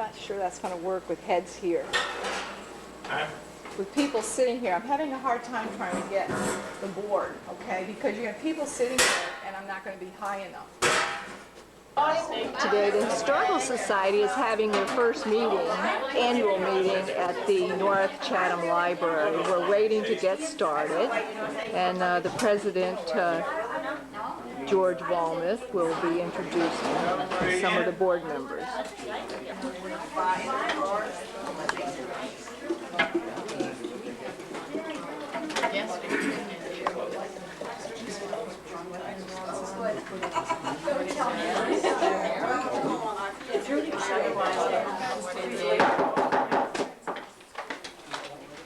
not sure that's going to work with heads here. Huh? With people sitting here, I'm having a hard time trying to get the board, okay? Because you have people sitting here, and I'm not going to be high enough. Today, the Historical Society is having their first meeting, annual meeting, at the North Chatham Library. We're waiting to get started, and the president, George Walmuth, will be introducing some of the board members.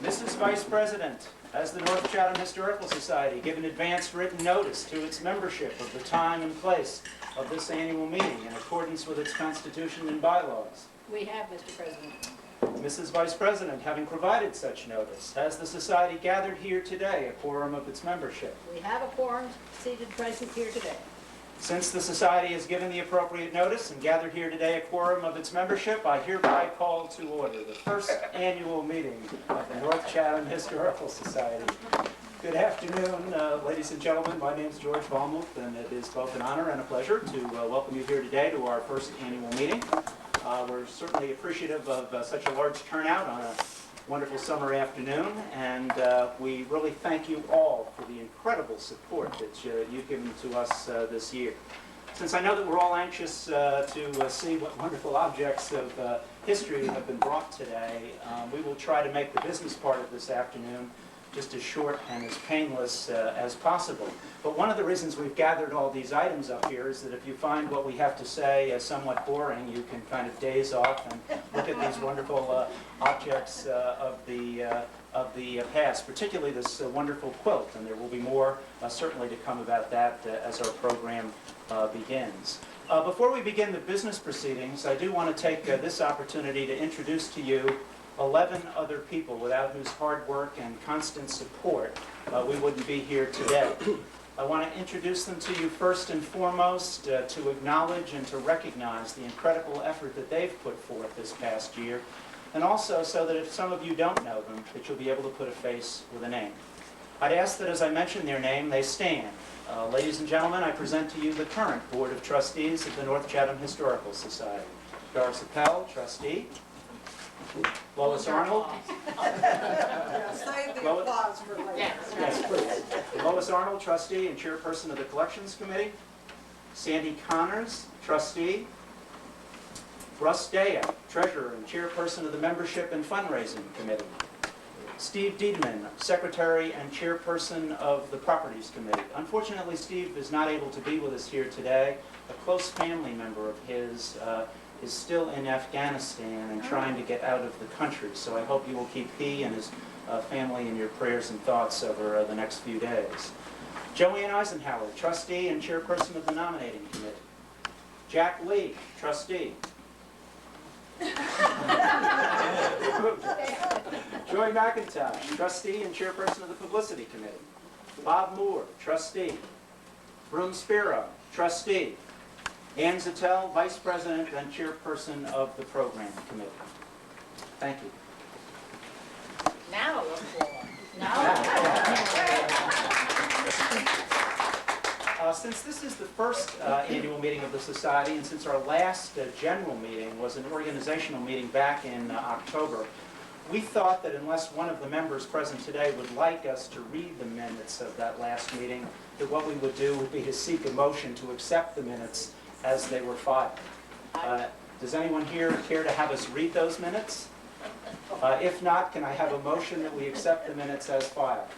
Mrs. Vice President, has the North Chatham Historical Society given advance written notice to its membership of the time and place of this annual meeting in accordance with its constitution and bylaws? We have, Mr. President. Mrs. Vice President, having provided such notice, has the society gathered here today a quorum of its membership? We have a quorum seated present here today. Since the society has given the appropriate notice and gathered here today a quorum of its membership, I hereby call to order the first annual meeting of the North Chatham Historical Society. Good afternoon, ladies and gentlemen. My name is George Walmuth, and it is both an honor and a pleasure to welcome you here today to our first annual meeting. We're certainly appreciative of such a large turnout on a wonderful summer afternoon, and we really thank you all for the incredible support that you've given to us this year. Since I know that we're all anxious to see what wonderful objects of history have been brought today, we will try to make the business part of this afternoon just as short and as painless as possible. But one of the reasons we've gathered all these items up here is that if you find what we have to say somewhat boring, you can kind of daze off and look at these wonderful objects of the past, particularly this wonderful quilt, and there will be more certainly to come about that as our program begins. Before we begin the business proceedings, I do want to take this opportunity to introduce to you 11 other people without whose hard work and constant support we wouldn't be here today. I want to introduce them to you first and foremost to acknowledge and to recognize the incredible effort that they've put forth this past year, and also so that if some of you don't know them, that you'll be able to put a face with a name. I'd ask that as I mention their name, they stand. Ladies and gentlemen, I present to you the current Board of Trustees of the North Chatham Historical Society. Doris Appel, Trustee. Lois Arnold. Save the applause for later. Yes, please. Lois Arnold, Trustee and Chairperson of the Collections Committee. Sandy Connors, Trustee. Russ Daya, Treasurer and Chairperson of the Membership and Fundraising Committee. Steve Diedman, Secretary and Chairperson of the Properties Committee. Unfortunately, Steve is not able to be with us here today. A close family member of his is still in Afghanistan and trying to get out of the country. So I hope you will keep he and his family in your prayers and thoughts over the next few days. Joanne Eisenhower, Trustee and Chairperson of the Nominating Committee. Jack Lee, Trustee. Joy McIntosh, Trustee and Chairperson of the Publicity Committee. Bob Moore, Trustee. Broom Spiro, Trustee. Ann Zattel, Vice President and Chairperson of the Program Committee. Thank you. Now the floor. Since this is the first annual meeting of the Society, and since our last general meeting was an organizational meeting back in October, we thought that unless one of the members present today would like us to read the minutes of that last meeting, that what we would do would be to seek a motion to accept the minutes as they were filed. Does anyone here care to have us read those minutes? If not, can I have a motion that we accept the minutes as filed?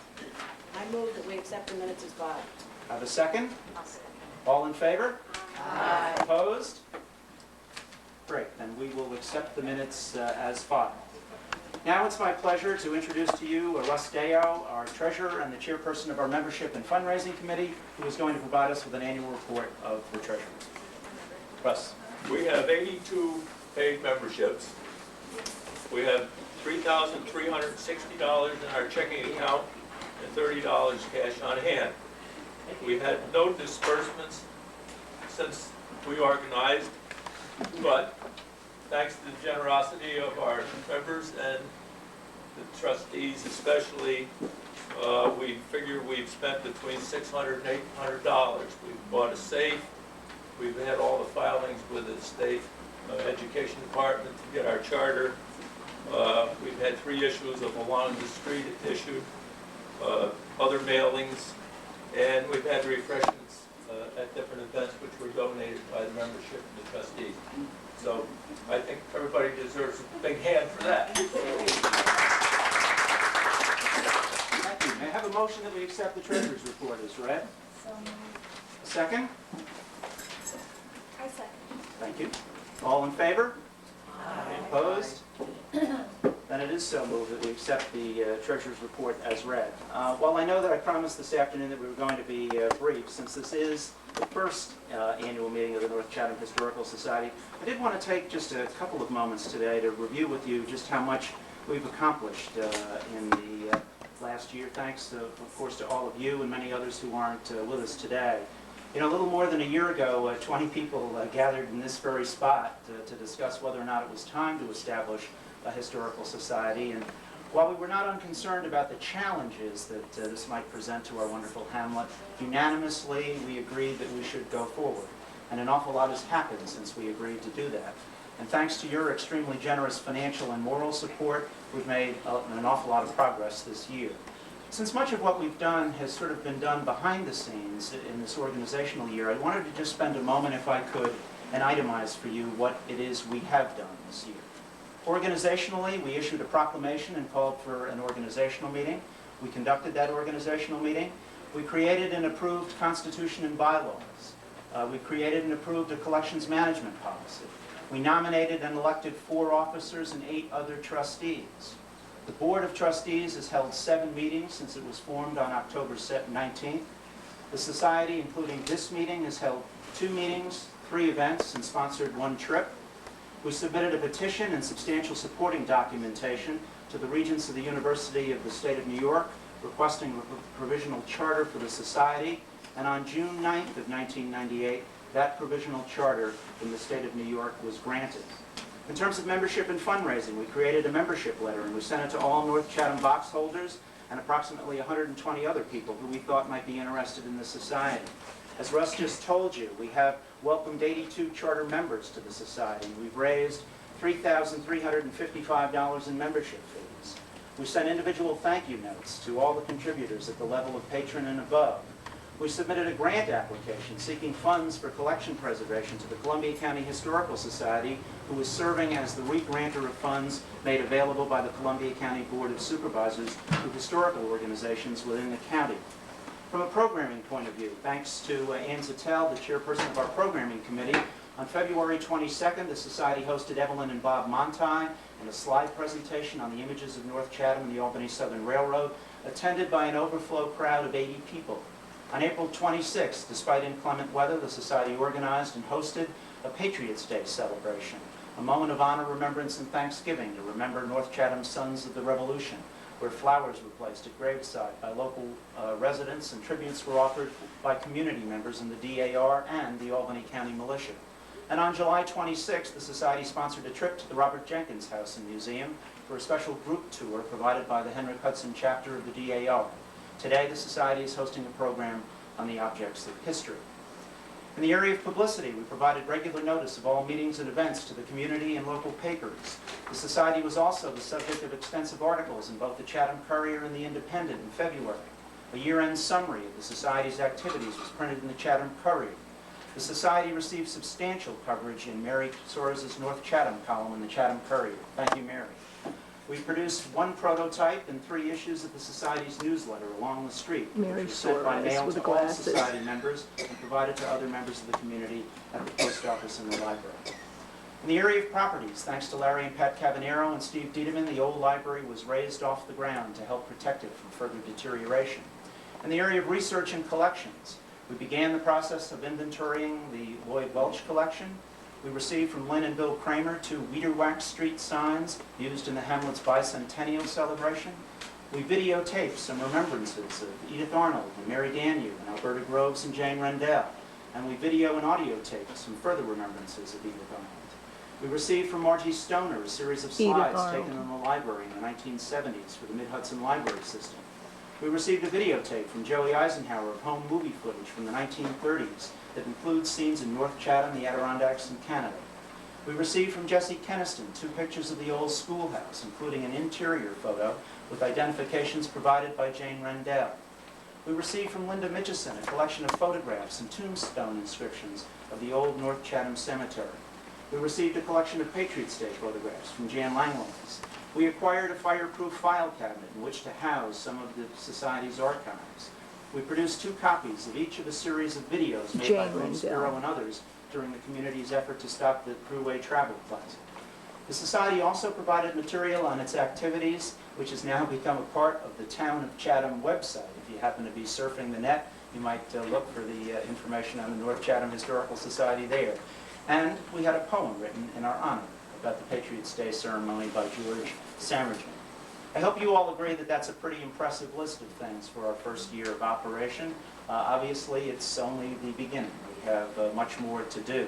I move that we accept the minutes as filed. Have a second? All in favor? Aye. Opposed? Great, then we will accept the minutes as filed. Now it's my pleasure to introduce to you Russ Deo, our Treasurer and the Chairperson of our Membership and Fundraising Committee, who is going to provide us with an annual report of the Treasurer. Russ. We have 82 paid memberships. We have $3,360 in our checking account and $30 cash on hand. We've had no disbursements since we organized, but thanks to the generosity of our members and the trustees especially, we figure we've spent between $600 and $800. We've bought a safe. We've had all the filings with the state education department to get our charter. We've had 3 issues of Along the Street issued, other mailings, and we've had refreshments at different events which were donated by the membership and the trustees. So I think everybody deserves a big hand for that. Thank you. May I have a motion that we accept the treasurer's report as read? So moved. A second? I second. Thank you. All in favor? Opposed? Then it is so moved that we accept the treasurer's report as read. While I know that I promised this afternoon that we were going to be brief, since this is the first annual meeting of the North Chatham Historical Society, I did want to take just a couple of moments today to review with you just how much we've accomplished in the last year, thanks to, of course, to all of you and many others who aren't with us today. You know, a little more than a year ago, 20 people gathered in this very spot to discuss whether or not it was time to establish a historical society. And while we were not unconcerned about the challenges that this might present to our wonderful hamlet, unanimously we agreed that we should go forward. And an awful lot has happened since we agreed to do that. And thanks to your extremely generous financial and moral support, we've made an awful lot of progress this year. Since much of what we've done has sort of been done behind the scenes in this organizational year, I wanted to just spend a moment, if I could, and itemize for you what it is we have done this year. Organizationally, we issued a proclamation and called for an organizational meeting. We conducted that organizational meeting. We created and approved constitution and bylaws. We created and approved a collections management policy. We nominated and elected 4 officers and 8 other trustees. The Board of Trustees has held 7 meetings since it was formed on October 19th. The Society, including this meeting, has held 2 meetings, 3 events, and sponsored 1 trip. We submitted a petition and substantial supporting documentation to the Regents of the University of the State of New York, requesting a provisional charter for the Society, and on June 9th of 1998, that provisional charter in the State of New York was granted. In terms of membership and fundraising, we created a membership letter and we sent it to all North Chatham box holders and approximately 120 other people who we thought might be interested in the Society. As Russ just told you, we have welcomed 82 charter members to the Society. We've raised $3,355 in membership fees. We sent individual thank you notes to all the contributors at the level of patron and above. We submitted a grant application seeking funds for collection preservation to the Columbia County Historical Society, who is serving as the re-grantor of funds made available by the Columbia County Board of Supervisors to historical organizations within the county. From a programming point of view, thanks to Ann Zattel, the chairperson of our programming committee, on February 22nd, the Society hosted Evelyn and Bob Monti in a slide presentation on the images of North Chatham and the Albany Southern Railroad, attended by an overflow crowd of 80 people. On April 26th, despite inclement weather, the Society organized and hosted a Patriots' Day celebration, a moment of honor, remembrance, and thanksgiving to remember North Chatham's Sons of the Revolution, where flowers were placed at graveside by local residents and tributes were offered by community members in the DAR and the Albany County Militia. And on July 26th, the Society sponsored a trip to the Robert Jenkins House and Museum for a special group tour provided by the Henrik Hudson chapter of the DAR. Today, the Society is hosting a program on the objects of history. In the area of publicity, we provided regular notice of all meetings and events to the community and local papers. The Society was also the subject of extensive articles in both the Chatham Courier and the Independent in February. A year-end summary of the Society's activities was printed in the Chatham Courier. The Society received substantial coverage in Mary Soares' North Chatham column in the Chatham Courier. Thank you, Mary. We produced 1 prototype and 3 issues of the Society's newsletter, Along the Street, Mary which was sent by Soares mail with to the all glasses. Society members and provided to other members of the community at the post office and the library. In the area of properties, thanks to Larry and Pat Cavanero and Steve Diedemann, the old library was raised off the ground to help protect it from further deterioration. In the area of research and collections, we began the process of inventorying the Lloyd Welch collection. We received from Lynn and Bill Kramer 2 Weederwax Street signs used in the Hamlet's bicentennial celebration. We videotaped some remembrances of Edith Arnold and Mary Danu and Alberta Groves and Jane Rendell. And we video and audio taped some further remembrances of Edith Arnold. We received from Margie Stoner a series of Edith slides Arnold. taken in the library in the 1970s for the Mid-Hudson Library System. We received a videotape from Joey Eisenhower of home movie footage from the 1930s that includes scenes in North Chatham, the Adirondacks, and Canada. We received from Jesse Keniston 2 pictures of the old schoolhouse, including an interior photo with identifications provided by Jane Rendell. We received from Linda Mitchison a collection of photographs and tombstone inscriptions of the old North Chatham Cemetery. We received a collection of Patriots' Day photographs from Jan Langlois. We acquired a fireproof file cabinet in which to house some of the Society's archives. We produced 2 copies of each of a series of videos made by Jane Boone Rendell. Spiro and others during the community's effort to stop the Thruway Travel Plaza. The Society also provided material on its activities, which has now become a part of the Town of Chatham website. If you happen to be surfing the net, you might look for the information on the North Chatham Historical Society there. And we had a poem written in our honor about the Patriots' Day ceremony by George Samergen. I hope you all agree that that's a pretty impressive list of things for our first year of operation. Obviously, it's only the beginning. We have much more to do.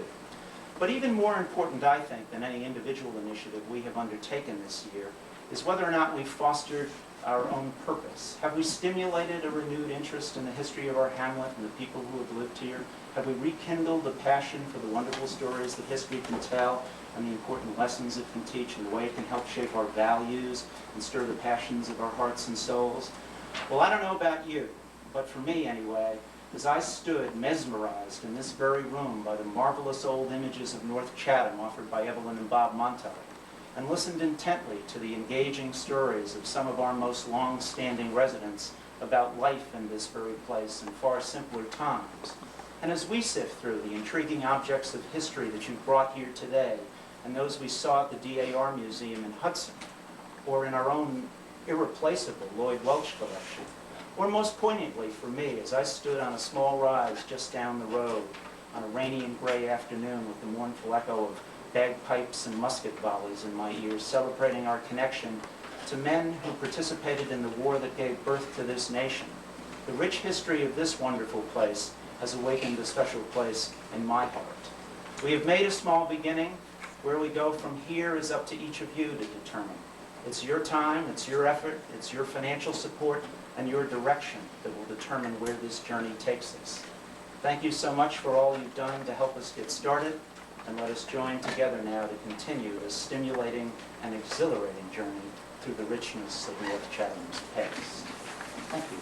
But even more important, I think, than any individual initiative we have undertaken this year is whether or not we've fostered our own purpose. Have we stimulated a renewed interest in the history of our hamlet and the people who have lived here? Have we rekindled the passion for the wonderful stories that history can tell and the important lessons it can teach and the way it can help shape our values and stir the passions of our hearts and souls? Well, I don't know about you, but for me anyway, as I stood mesmerized in this very room by the marvelous old images of North Chatham offered by Evelyn and Bob Montauk, and listened intently to the engaging stories of some of our most long-standing residents about life in this very place in far simpler times, and as we sift through the intriguing objects of history that you've brought here today, and those we saw at the DAR Museum in Hudson, or in our own irreplaceable Lloyd Welch collection, or most poignantly for me, as I stood on a small rise just down the road on a rainy and gray afternoon with the mournful echo of bagpipes and musket volleys in my ears, celebrating our connection to men who participated in the war that gave birth to this nation. The rich history of this wonderful place has awakened a special place in my heart. We have made a small beginning. Where we go from here is up to each of you to determine. It's your time, it's your effort, it's your financial support, and your direction that will determine where this journey takes us. Thank you so much for all you've done to help us get started, and let us join together now to continue this stimulating and exhilarating journey through the richness of North Chatham's past. Thank you.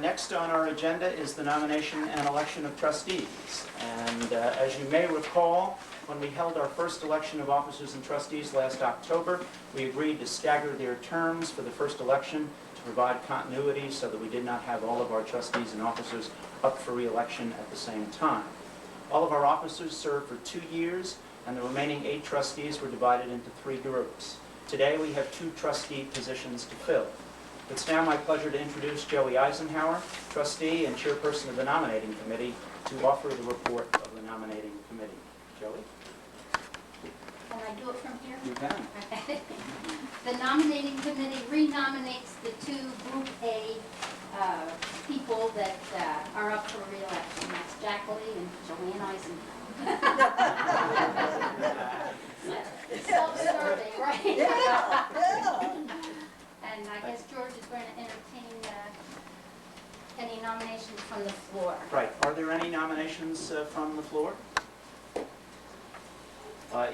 Next on our agenda is the nomination and election of trustees. And as you may recall, when we held our first election of officers and trustees last October, we agreed to stagger their terms for the first election to provide continuity so that we did not have all of our trustees and officers up for re-election at the same time. All of our officers served for 2 years, and the remaining 8 trustees were divided into 3 groups. Today we have 2 trustee positions to fill. It's now my pleasure to introduce Joey Eisenhower, trustee and chairperson of the nominating committee, to offer the report of the nominating committee. Joey? Can I do it from here? You can. Okay. The nominating committee renominates the 2 Group A people that are up for re-election. That's Jacqueline and Joanne Eisenhower. Self-serving, right? And I guess George is going to entertain any nominations from the floor. Right. Are there any nominations from the floor?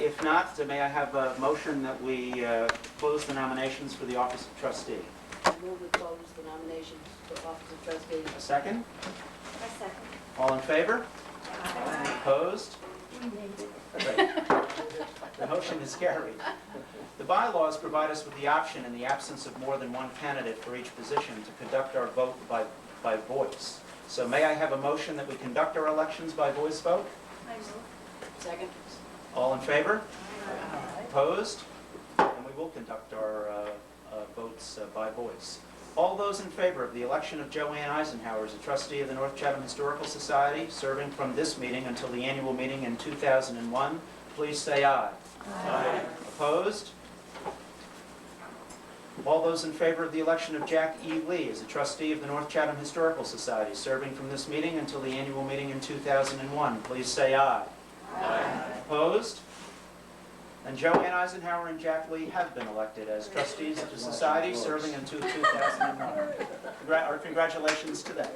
If not, may I have a motion that we close the nominations for the office of trustee? I move to close the nominations for office of trustee. A second? I second. All in favor? Opposed? Great. The motion is carried. The bylaws provide us with the option, in the absence of more than one candidate for each position, to conduct our vote by voice. So may I have a motion that we conduct our elections by voice vote? I move. Second. All in favor? Opposed? And we will conduct our votes by voice. All those in favor of the election of Joanne Eisenhower as a trustee of the North Chatham Historical Society, serving from this meeting until the annual meeting in 2001, please say aye. Aye. Opposed? All those in favor of the election of Jack E. Lee as a trustee of the North Chatham Historical Society, serving from this meeting until the annual meeting in 2001, please say aye. Aye. Opposed? And Joanne Eisenhower and Jack Lee have been elected as trustees of the society, serving until 2001. Our congratulations to them.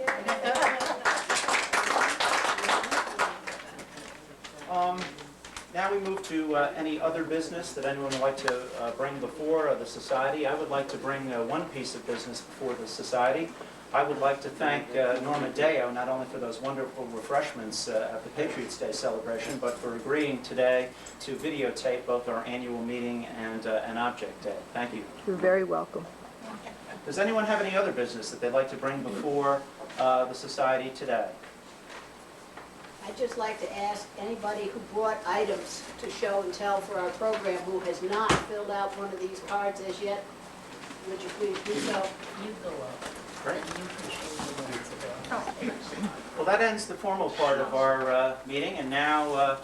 Now we move to any other business that anyone would like to bring before the society. I would like to bring one piece of business before the society. I would like to thank Norma Deo not only for those wonderful refreshments at the Patriots' Day celebration, but for agreeing today to videotape both our annual meeting and an object day. Thank you. You're very welcome. Does anyone have any other business that they'd like to bring before the society today? I'd just like to ask anybody who brought items to show and tell for our program who has not filled out one of these cards as yet, would you please do so? You go up. Great. And you can show the ones that are. Well, that ends the formal part of our meeting, and now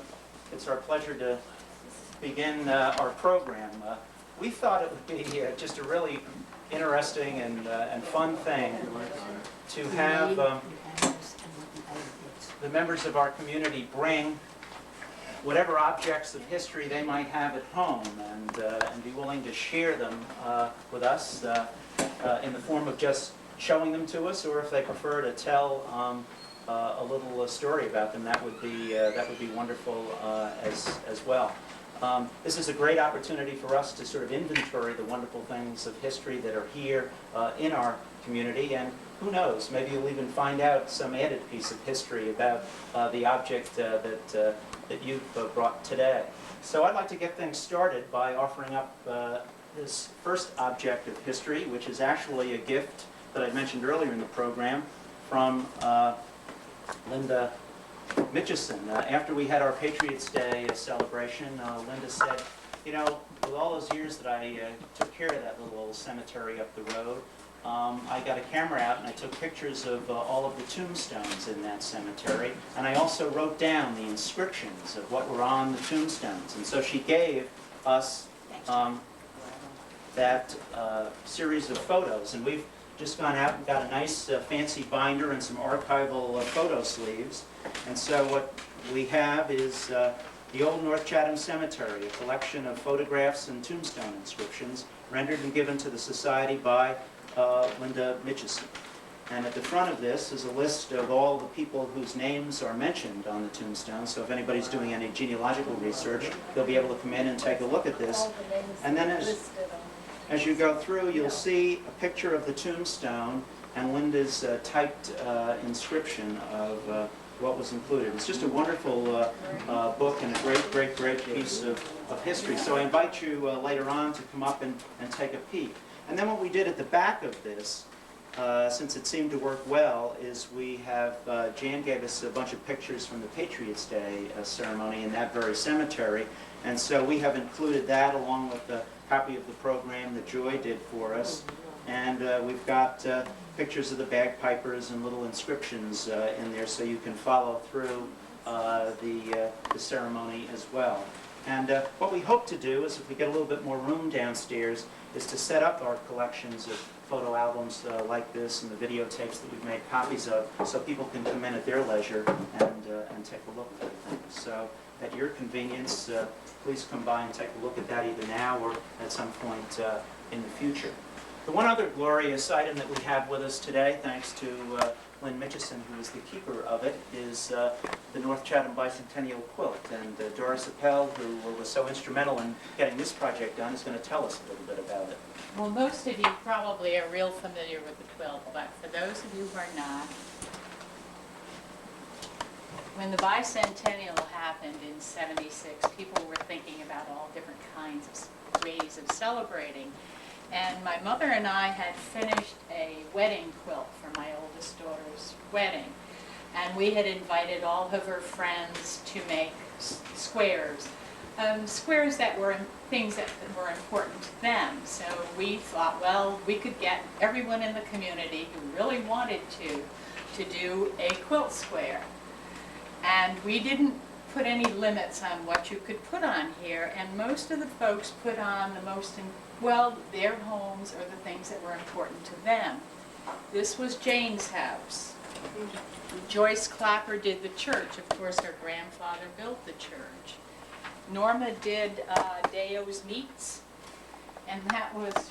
it's our pleasure to begin our program. We thought it would be just a really interesting and fun thing to have the members of our community bring whatever objects of history they might have at home and be willing to share them with us in the form of just showing them to us, or if they prefer to tell a little story about them, that would be wonderful as well. This is a great opportunity for us to sort of inventory the wonderful things of history that are here in our community, and who knows, maybe you'll even find out some added piece of history about the object that you've brought today. So I'd like to get things started by offering up this first object of history, which is actually a gift that I mentioned earlier in the program from Linda Mitchison. After we had our Patriots' Day celebration, Linda said, you know, with all those years that I took care of that little old cemetery up the road, I got a camera out and I took pictures of all of the tombstones in that cemetery, and I also wrote down the inscriptions of what were on the tombstones. And so she gave us that series of photos, and we've just gone out and got a nice fancy binder and some archival photo sleeves. And so what we have is the Old North Chatham Cemetery, a collection of photographs and tombstone inscriptions rendered and given to the Society by Linda Mitchison. And at the front of this is a list of all the people whose names are mentioned on the tombstone. So if anybody's doing any genealogical research, they'll be able to come in and take a look at this. And then as you go through, you'll see a picture of the tombstone and Linda's typed inscription of what was included. It's just a wonderful book and a great piece of history. So I invite you later on to come up and take a peek. And then what we did at the back of this, since it seemed to work well, is we have, Jan gave us a bunch of pictures from the Patriots' Day ceremony in that very cemetery. And so we have included that along with the copy of the program that Joy did for us. And we've got pictures of the bagpipers and little inscriptions in there so you can follow through the ceremony as well. And what we hope to do is, if we get a little bit more room downstairs, is to set up our collections of photo albums like this and the videotapes that we've made copies of, so people can come in at their leisure and take a look at things. So at your convenience, please come by and take a look at that either now or at some point in the future. The one other glorious item that we have with us today, thanks to Lynn Mitchison, who is the keeper of it, is the North Chatham Bicentennial Quilt. And Doris Appel, who was so instrumental in getting this project done, is going to tell us a little bit about it. Well, most of you probably are real familiar with the quilt, but for those of you who are not, when the bicentennial happened in '76, people were thinking about all different kinds of ways of celebrating. And my mother and I had finished a wedding quilt for my oldest daughter's wedding. And we had invited all of her friends to make squares. Squares that were things that were important to them. So we thought, well, we could get everyone in the community who really wanted to do a quilt square. And we didn't put any limits on what you could put on here, and most of the folks put on the most Well, their homes or the things that were important to them. This was Jane's house. Joyce Clapper did the church. Of course, her grandfather built the church. Norma did Deo's Meats, and that was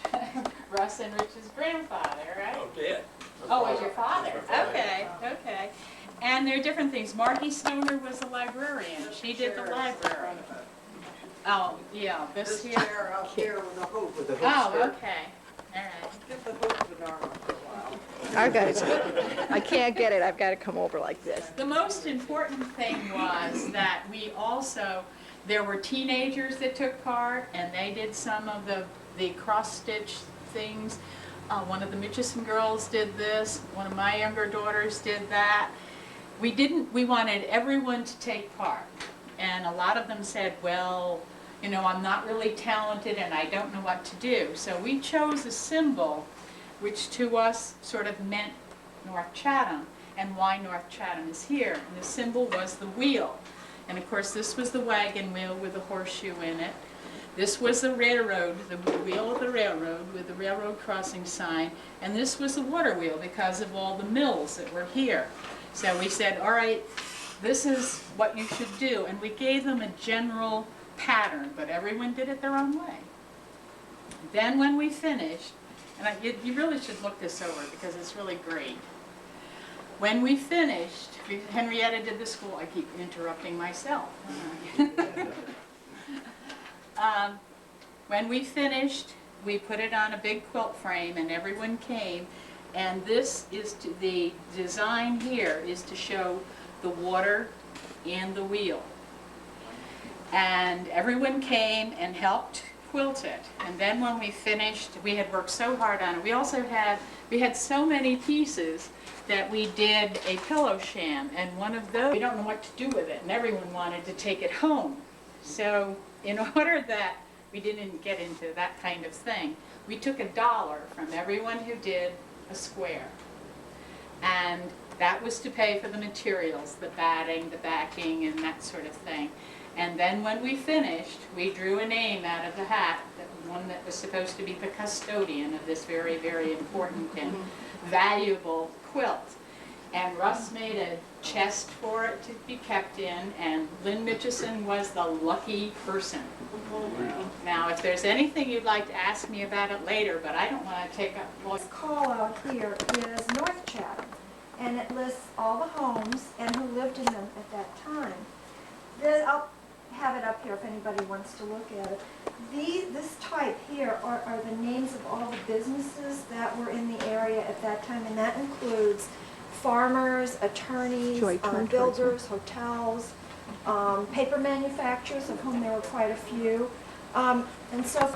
Russ and Rich's grandfather, right? Oh, Dad. Oh, it was your father? Father. Okay, okay. And there are different things. Marty Stoner was a librarian. She did the library. Oh, yeah, this here. chair out here with a hoop. With the hoop Oh, skirt. okay, all right. Give the hoop to Norma for a while. I can't get it, I've got to come over like this. The most important thing was that we also, there were teenagers that took part, and they did some of the cross-stitch things. One of the Mitchison girls did this, one of my younger daughters did that. We wanted everyone to take part, and a lot of them said, well, you know, I'm not really talented and I don't know what to do. So we chose a symbol which to us sort of meant North Chatham and why North Chatham is here. And the symbol was the wheel. And of course this was the wagon wheel with a horseshoe in it. This was the railroad, the wheel of the railroad with the railroad crossing sign. And this was the water wheel because of all the mills that were here. So we said, all right, this is what you should do. And we gave them a general pattern, but everyone did it their own way. Then when we finished, and you really should look this over because it's really great. When we finished, Henrietta did the school, I keep interrupting myself. When we finished, we put it on a big quilt frame and everyone came, and this is the design here is to show the water and the wheel. And everyone came and helped quilt it. And then when we finished, we had worked so hard on it. We had so many pieces that we did a pillow sham, and one of those, we don't know what to do with it, and everyone wanted to take it home. So in order that we didn't get into that kind of thing, we took $1 from everyone who did a square. And that was to pay for the materials, the batting, the backing, and that sort of thing. And then when we finished, we drew a name out of the hat, one that was supposed to be the custodian of this very, very important and valuable quilt. And Russ made a chest for it to be kept in, and Lynn Mitchison was the lucky person. Now, if there's anything you'd like to ask me about it later, but I don't want to take up more. This call out here is North Chatham, and it lists all the homes and who lived in them at that time. I'll have it up here if anybody wants to look at it. This type here are the names of all the businesses that were in the area at that time, and that includes farmers, attorneys, builders, hotels, paper manufacturers, of whom there were quite a few, and so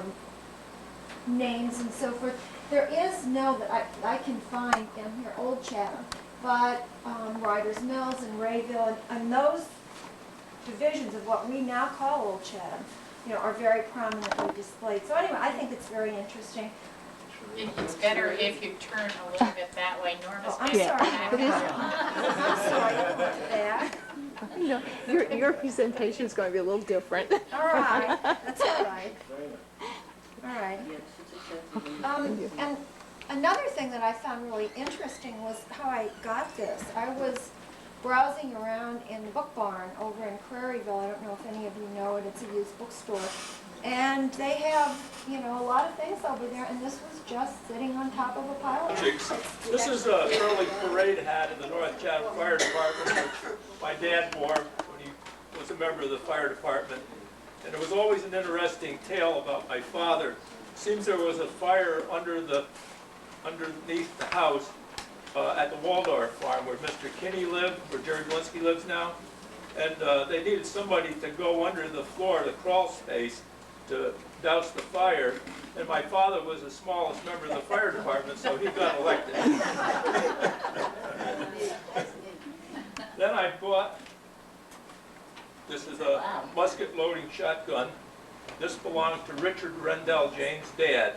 names and so forth. There is no that I can find in here, Old Chatham, but Ryder's Mills and Rayville, and those divisions of what we now call Old Chatham, you know, are very prominently displayed. So anyway, I think it's very interesting. It's better if you turn a little bit that way. Norma's I'm been- sorry. I'm sorry. I looked at that. No, your presentation is going to be a little different. All right, that's all right. All right. And another thing that I found really interesting was how I got this. I was browsing around in the book barn over in Prairieville. I don't know if any of you know it. It's a used bookstore. And they have, you know, a lot of things over there, and this was just sitting on top of a pile of them. This is an early parade hat in the North Chatham Fire Department, which my dad wore when he was a member of the fire department. And it was always an interesting tale about my father. Seems there was a fire underneath the house at the Waldorf farm where Mr. Kinney lived, where Jerry Blinsky lives now. And they needed somebody to go under the floor, the crawl space, to douse the fire. And my father was the smallest member of the fire department, so he got elected. Then I bought, this is a musket loading shotgun. This belonged to Richard Rendell, Jane's dad.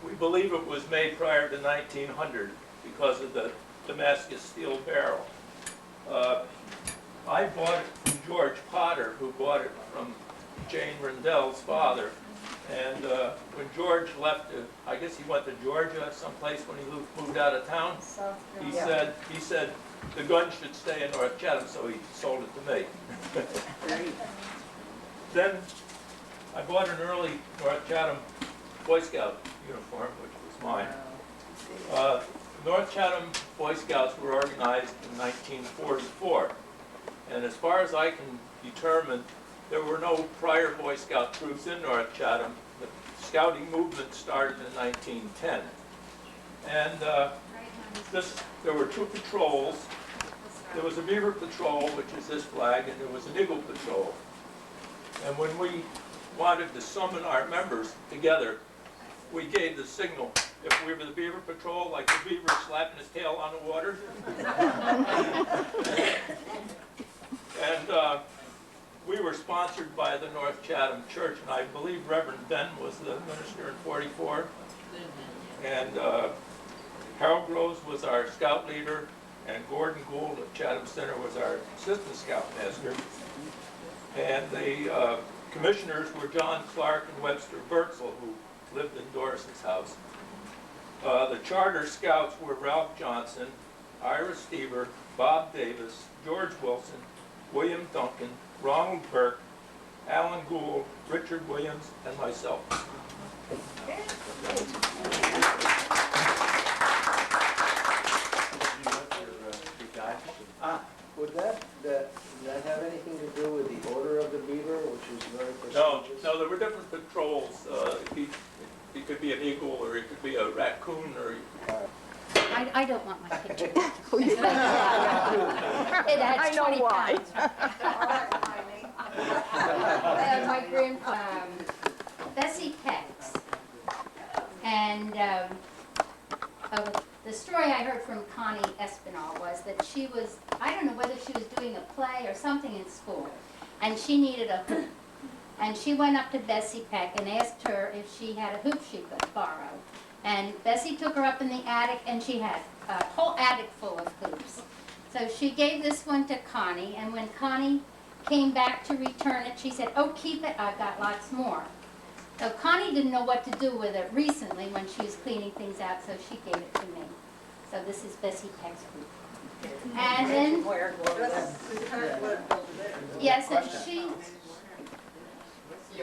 We believe it was made prior to 1900 because of the Damascus steel barrel. I bought it from George Potter, who bought it from Jane Rendell's father. And when George left, I guess he went to Georgia someplace when he moved out of town. He said the gun should stay in North Chatham, so he sold it to me. Then I bought an early North Chatham Boy Scout uniform, which was mine. North Chatham Boy Scouts were organized in 1944, and as far as I can determine, there were no prior Boy Scout troops in North Chatham. The scouting movement started in 1910. And there were 2 patrols. There was a Beaver Patrol, which is this flag, and there was an Eagle Patrol. And when we wanted to summon our members together, we gave the signal. If we were the Beaver Patrol, like the beaver slapping his tail on the water. And we were sponsored by the North Chatham Church, and I believe Reverend Ben was the minister in '44. And Harold Groves was our scout leader, and Gordon Gould of Chatham Center was our assistant scoutmaster. And the commissioners were John Clark and Webster Bertzel, who lived in Doris's house. The charter scouts were Ralph Johnson, Ira Stever, Bob Davis, George Wilson, William Duncan, Ronald Burke, Alan Gould, Richard Williams, and myself. Would that have anything to do with the odor of the beaver, which is very No, prestigious? no, there were different patrols. He could be an eagle, or he could be a raccoon, or I don't want my picture. It I adds know 20 why. pounds. My grandpa, Bessie Pex. And the story I heard from Connie Espinal was that she was, I don't know whether she was doing a play or something in school, and she needed a hoop. And she went up to Bessie Peck and asked her if she had a hoop she could borrow. And Bessie took her up in the attic, and she had a whole attic full of hoops. So she gave this one to Connie, and when Connie came back to return it, she said, "Oh, keep it, I've got lots more." So Connie didn't know what to do with it recently when she was cleaning things out, so she gave it to me. So this is Bessie Peck's hoop. And then, yes, and she,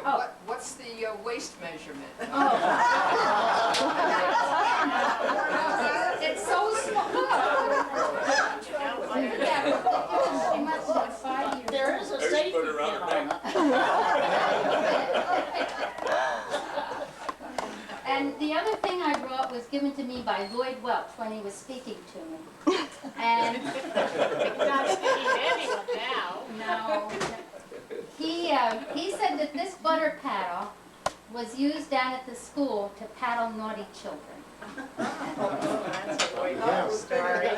oh. What's the waist measurement? Oh. It's so small. Yeah, she must have 5 years. There is a There's safety put pin around on her it. And the other thing I brought was given to me by Lloyd Welch when he was speaking to me. And Not speaking to anyone now. no, he said that this butter paddle was used down at the school to paddle naughty children. That's a Lloyd Welch story.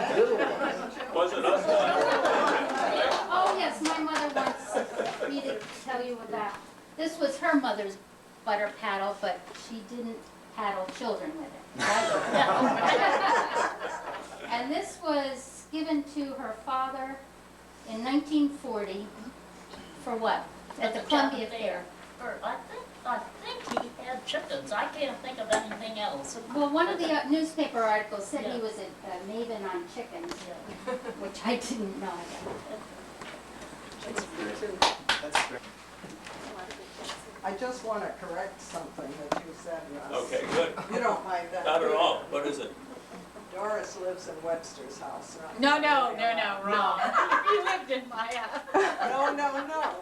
wasn't us. Oh, yes, my mother wants me to tell you about, this was her mother's butter paddle, but she didn't paddle children with it. And this was given to her father in 1940 for what? At the Columbia Fair. I think he had chickens. I can't think of anything else. Well, one of the newspaper articles said he was a maven on chickens, which I didn't know about. I just want to correct something that you said, Russ. Okay, good. You don't mind that? Not do at you? all. What is it? Doris lives in Webster's house, right? No, wrong. He lived in my house. No, no, no.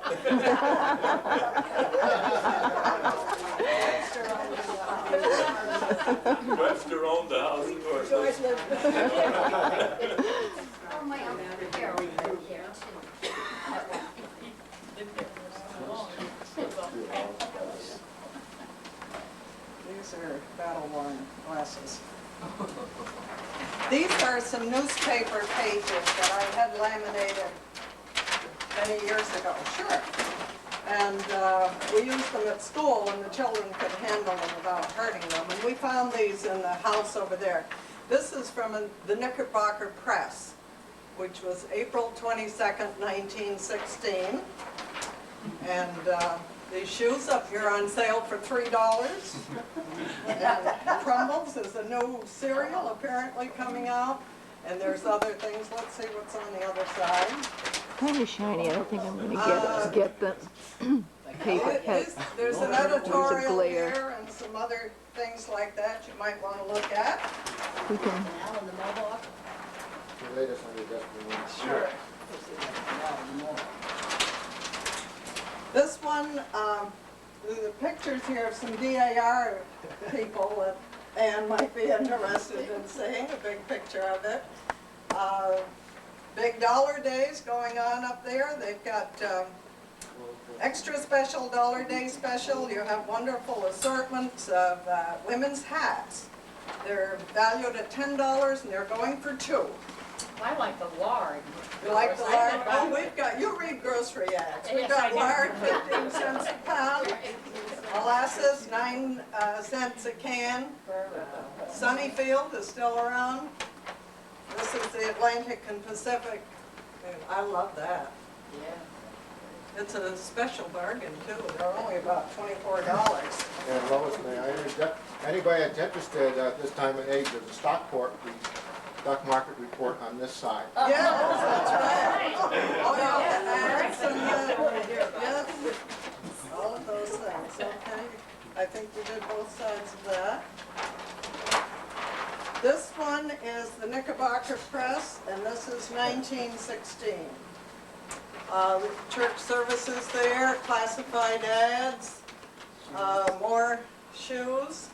Webster owned the house, of course. Doris lived. Oh, my Uncle Carol lived there too. These are battle-worn glasses. These are some newspaper pages that I had laminated many years ago. Sure. And we used them at school, and the children could handle them without hurting them. And we found these in the house over there. This is from the Knickerbocker Press, which was April 22nd, 1916. And These shoes up here on sale for $3. And Crumbles is a new cereal apparently coming out. And there's other things. Let's see what's on the other side. Kind of shiny. I don't think I'm going to get the paper. There's an There's a editorial glare. here and some other things like that you might want to look at. We can. Now in the mailbox? The latest on your desk. Sure. This one, the pictures here of some DAR people that Ann might be interested in seeing, a big picture of it. Big dollar days going on up there. They've got extra special dollar day special. You have wonderful assortments of women's hats. They're valued at $10 and they're going for $2. I like the lard. You like the lard? Oh, we've got, you read grocery ads. We've Yes, got I do. lard, 15 cents a pound. Molasses, 9 cents a can. Sunnyfield is still around. This is the Atlantic and Pacific. And I love that. It's a special bargain too. They're only about $24. And Lois, may I interject? Anybody that's interested at this time of age, there's a stock market report on this side. Yes, that's right. Oh, yeah, ads and yes, all of those things, okay. I think we did both sides of that. This one is the Knickerbocker Press, and this is 1916. Church services there, classified ads, more shoes.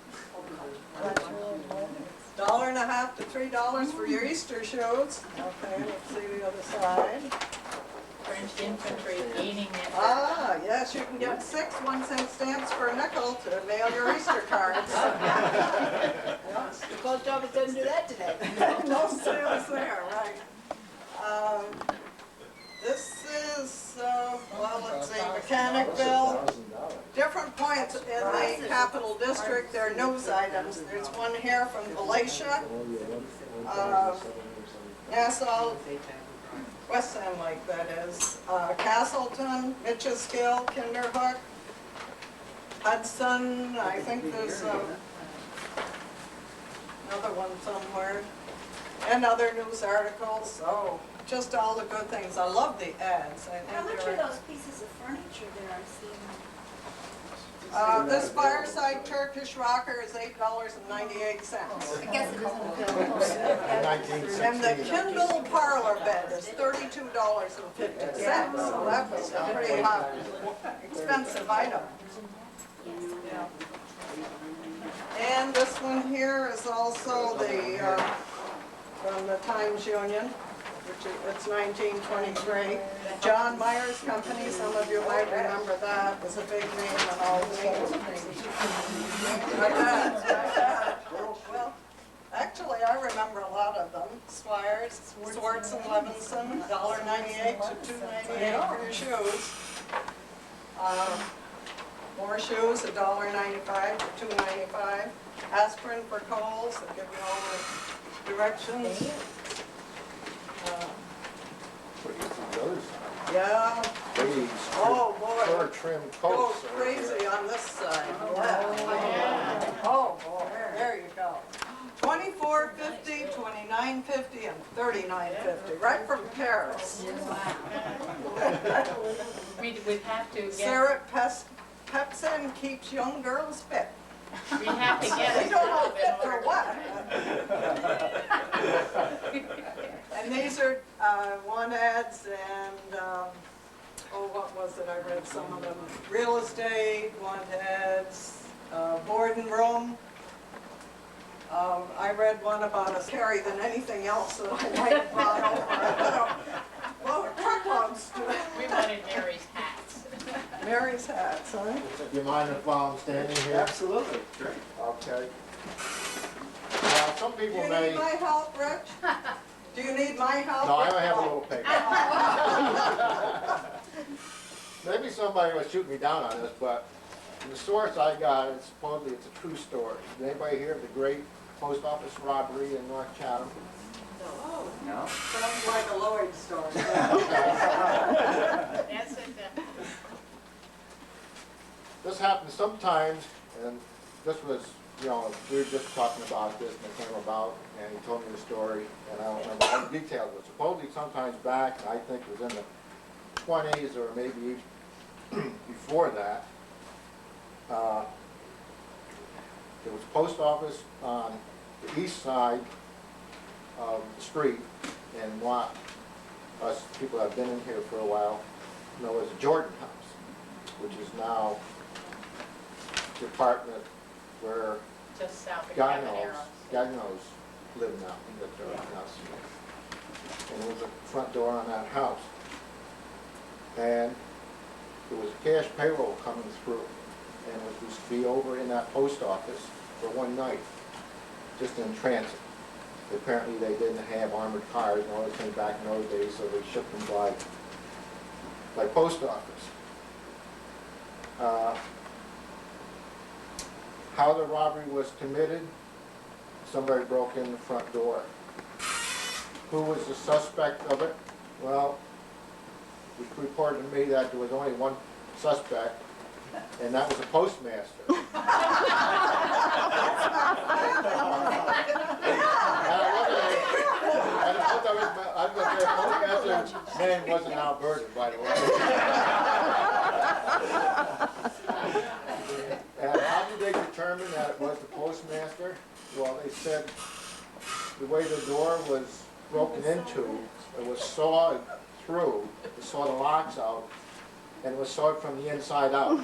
$1.50 to $3 for your Easter shoes. Okay, let's see the other side. French infantry gaining it. Ah, yes, you can get 6 1-cent stamps for a nickel to mail your Easter cards. The post office doesn't do that today. No sales there, right. This is, well, let's see, Mechanicville. Different points in the Capital District, there are news items. There's one here from Galatia, Nassau, West End Lake, that is, Castleton, Mitchellskill, Kinderhook, Hudson, I think there's another one somewhere, and other news articles, so just all the good things. I love the ads. How much are those pieces of furniture there I see? This fireside Turkish rocker is $8.98. I guess it isn't. And the Kindle parlor bed is $32.50. So that was a pretty expensive item. Yeah. And this one here is also the from the Times Union, which is, it's 1923. John Myers Company, some of you might remember that, was a big name in all the things. Like that. Well, actually, I remember a lot of them. Squires, Swartz and Levinson, $1.98 to $2.98 for your shoes. More shoes, $1.95 to $2.95. Aspirin for colds, they give you all the directions. Yeah. These Oh, boy. fur trim Go coats. crazy on this side. Yeah. Oh, boy, there you go. $24.50, $29.50, and $39.50, right from Paris. We'd have to get, Sarah Pepsin keeps young girls fit. we'd have to get We it. don't know fit for what. And these are one ads and, oh, what was it? I read some of them. Real estate, want ads, board and room. I read one about us carry than anything else that I might have brought over. Well, truckloads. We wanted Mary's hats. Mary's hats, huh? Do you mind if I'm standing here? Absolutely. Okay. Some Do people you may... need my help, Rich? Do you need my help? No, I only have a little paper. Maybe somebody will shoot me down on this, but the source I got, it's supposedly it's a true story. Did anybody hear of the great post office robbery in North Chatham? No? Sounds like a Lloyd story. That's it then. happens sometimes, and this was, you know, we were just talking about this and it came about, and he told me the story, and I don't remember all the details, but supposedly sometimes back, I think it was in the 20s or maybe before that, there was a post office on the east side of the street, and what us people that have been in here for a while know as a Jordan House, which is now the apartment where Just south of Gagnos Cabaneros. live now. He lived there now. And there was a front door on that house. And there was a cash payroll coming through, and it was to be over in that post office for one night, just in transit. Apparently they didn't have armored cars and all those things back in those days, so they shipped them by post office. How the robbery was committed, somebody broke in the front door. Who was the suspect of it? Well, it was reported to me that there was only one suspect, and that was the postmaster. And I was going to say, the postmaster's name wasn't Alberta, by the way. And how did they determine that it was the postmaster? Well, they said the way the door was broken into, it was sawed through, they sawed the locks out, and it was sawed from the inside out.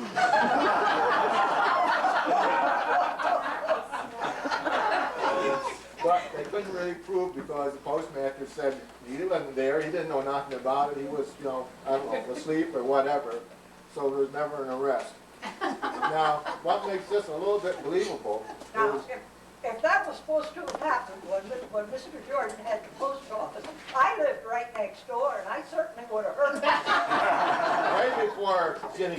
But they couldn't really prove because the postmaster said he wasn't there, he didn't know nothing about it, he was, you know, I don't know, asleep or whatever, so there was never an arrest. Now, what makes this a little bit believable Now, is, if that was supposed to have happened when Mr. Jordan had the post office, I lived right next door, and I certainly would have heard that. way before Ginny's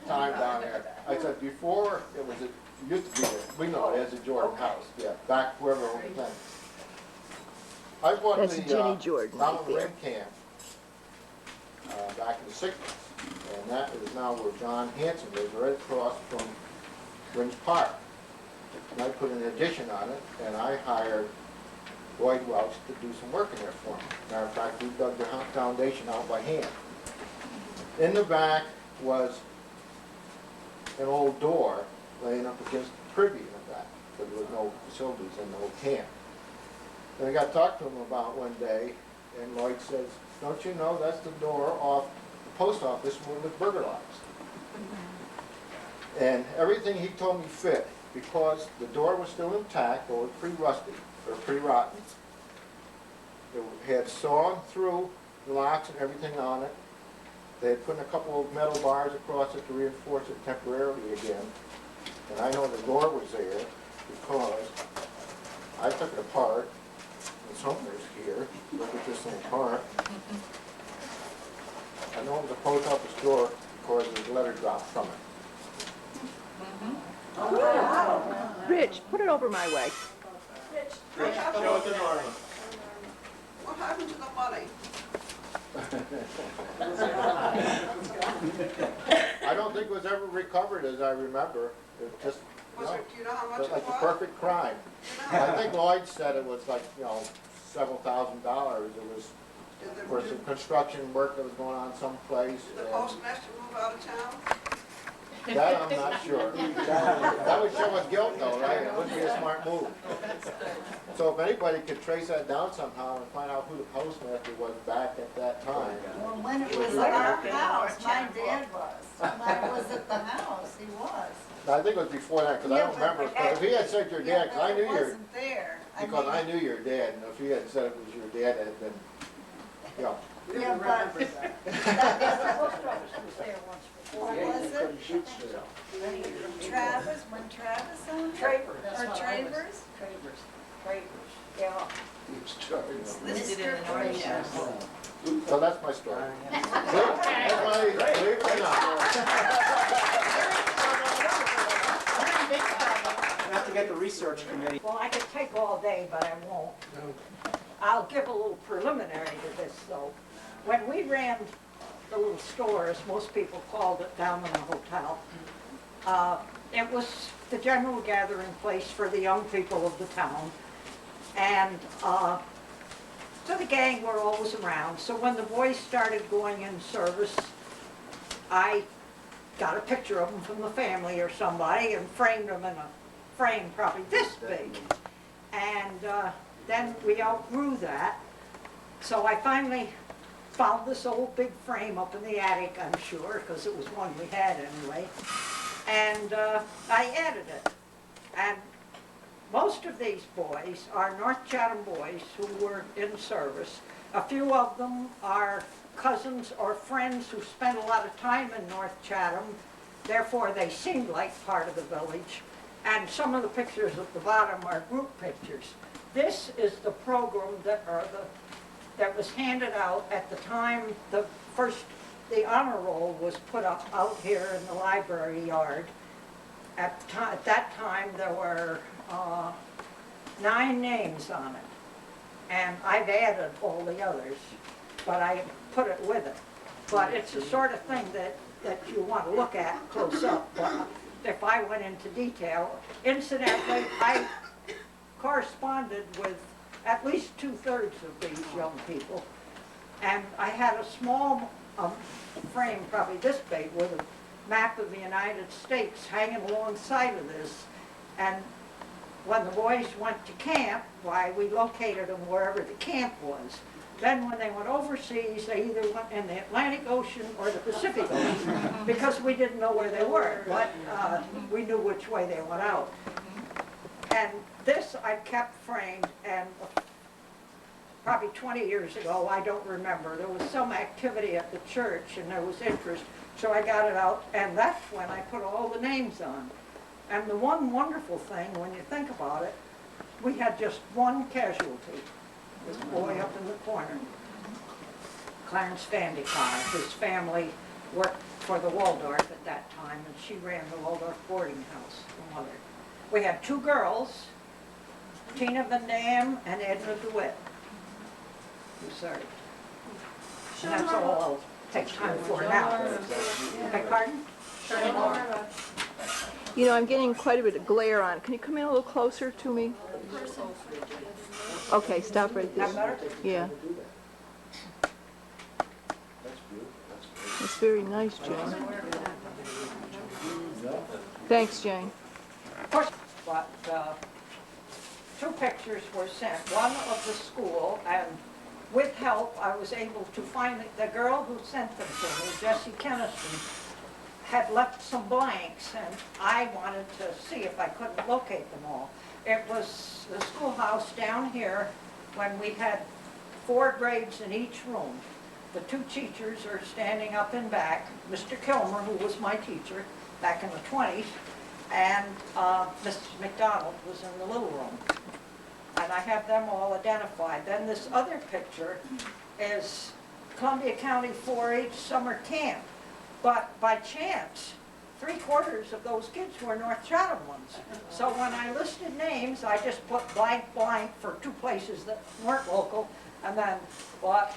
time down there, I said before it was, it used to be, we know it as a Jordan House, yeah, back wherever it was then. I bought That's the Ginny Jordan right Mountain there. Ring Camp back in the 60s, and that is now where John Hanson lives, right across from Rings Park. And I put an addition on it, and I hired Lloyd Welch to do some work in there for me. Matter of fact, we dug the foundation out by hand. In the back was an old door laying up against the privy in the back, but there was no facilities in the old camp. And I got to talk to him about one day, and Lloyd says, "Don't you know that's the door off the post office where the burglarized?" And everything he told me fit, because the door was still intact, but it was pretty rusty, or pretty rotten. It had sawn through the locks and everything on it. They had put in a couple of metal bars across it to reinforce it temporarily again. And I know the door was there because I took it apart, and Sumner's here, look at this thing apart. I know it was a post office door because there's a letter dropped from it. Rich, put it over my way. What happened to the money? I don't think it was ever recovered as I remember. It was just, Was it, do you know how much it like the was? perfect crime. I think Lloyd said it was like, you know, several $1,000s. It was Did for some construction work that was going on someplace. the and postmaster move out of town? That I'm not sure. That would show us guilt though, right? It wouldn't be a smart move. So if anybody could trace that down somehow and find out who the postmaster was back at that time. Well, when it was at our house, my dad was. When I was at the house, he was. I think it was before that, because I don't remember. 'Cause if he had said your dad, because I knew He your, wasn't there. because I knew your dad, and if he had said it was your dad, it had been, you know. Yeah, but The post office was there once before. what was it? Travis, when Travis owned it? Travers. Or Travers? Travers, yeah. Mr. Travers. So that's my story. That's my, believe it or not. You have to get the research committee. Well, I could take all day, but I won't. I'll give a little preliminary to this, though. When we ran the little stores, most people called it down in the hotel. It was the general gathering place for the young people of the town. And so the gang were always around. So when the boys started going in service, I got a picture of them from the family or somebody and framed them in a frame probably this big. And then we outgrew that. So I finally found this old big frame up in the attic, I'm sure, because it was one we had anyway. And I added it. And most of these boys are North Chatham boys who were in service. A few of them are cousins or friends who spent a lot of time in North Chatham, therefore they seemed like part of the village. And some of the pictures at the bottom are group pictures. This is the program that was handed out at the time the honor roll was put up out here in the library yard. At that time there were 9 names on it. And I've added all the others, but I put it with it. But it's the sort of thing that you want to look at close up. But if I went into detail, incidentally, I corresponded with at least 2/3 of these young people. And I had a small frame, probably this big, with a map of the United States hanging alongside of this. And when the boys went to camp, why, we located them wherever the camp was. Then when they went overseas, they either went in the Atlantic Ocean or the Pacific Ocean, because we didn't know where they were, but we knew which way they went out. And this I kept framed, and probably 20 years ago, I don't remember, there was some activity at the church and there was interest, so I got it out, and that's when I put all the names on. And the one wonderful thing, when you think about it, we had just one casualty. This boy up in the corner, Clarence Vandekar. His family worked for the Waldorf at that time, and she ran the Waldorf boarding house, the mother. We had 2 girls, Tina Van Dam and Edna DeWitt, who served. And that's all I'll take time for now. Beg pardon? You know, I'm getting quite a bit of glare on. Can you come in a little closer to me? Okay, stop right there. That better? Yeah. That's very nice, Jane. Thanks, Jane. Of course, but 2 pictures were sent, one of the school, and with help, I was able to find the girl who sent them to me, Jessie Keniston, had left some blanks, and I wanted to see if I couldn't locate them all. It was the schoolhouse down here when we had 4 grades in each room. The 2 teachers are standing up in back, Mr. Kilmer, who was my teacher back in the 20s, and Mrs. McDonald was in the little room. And I have them all identified. Then this other picture is Columbia County 4-H summer camp. But by chance, 3/4 of those kids were North Chatham ones. So when I listed names, I just put blank blank for 2 places that weren't local. And then, well,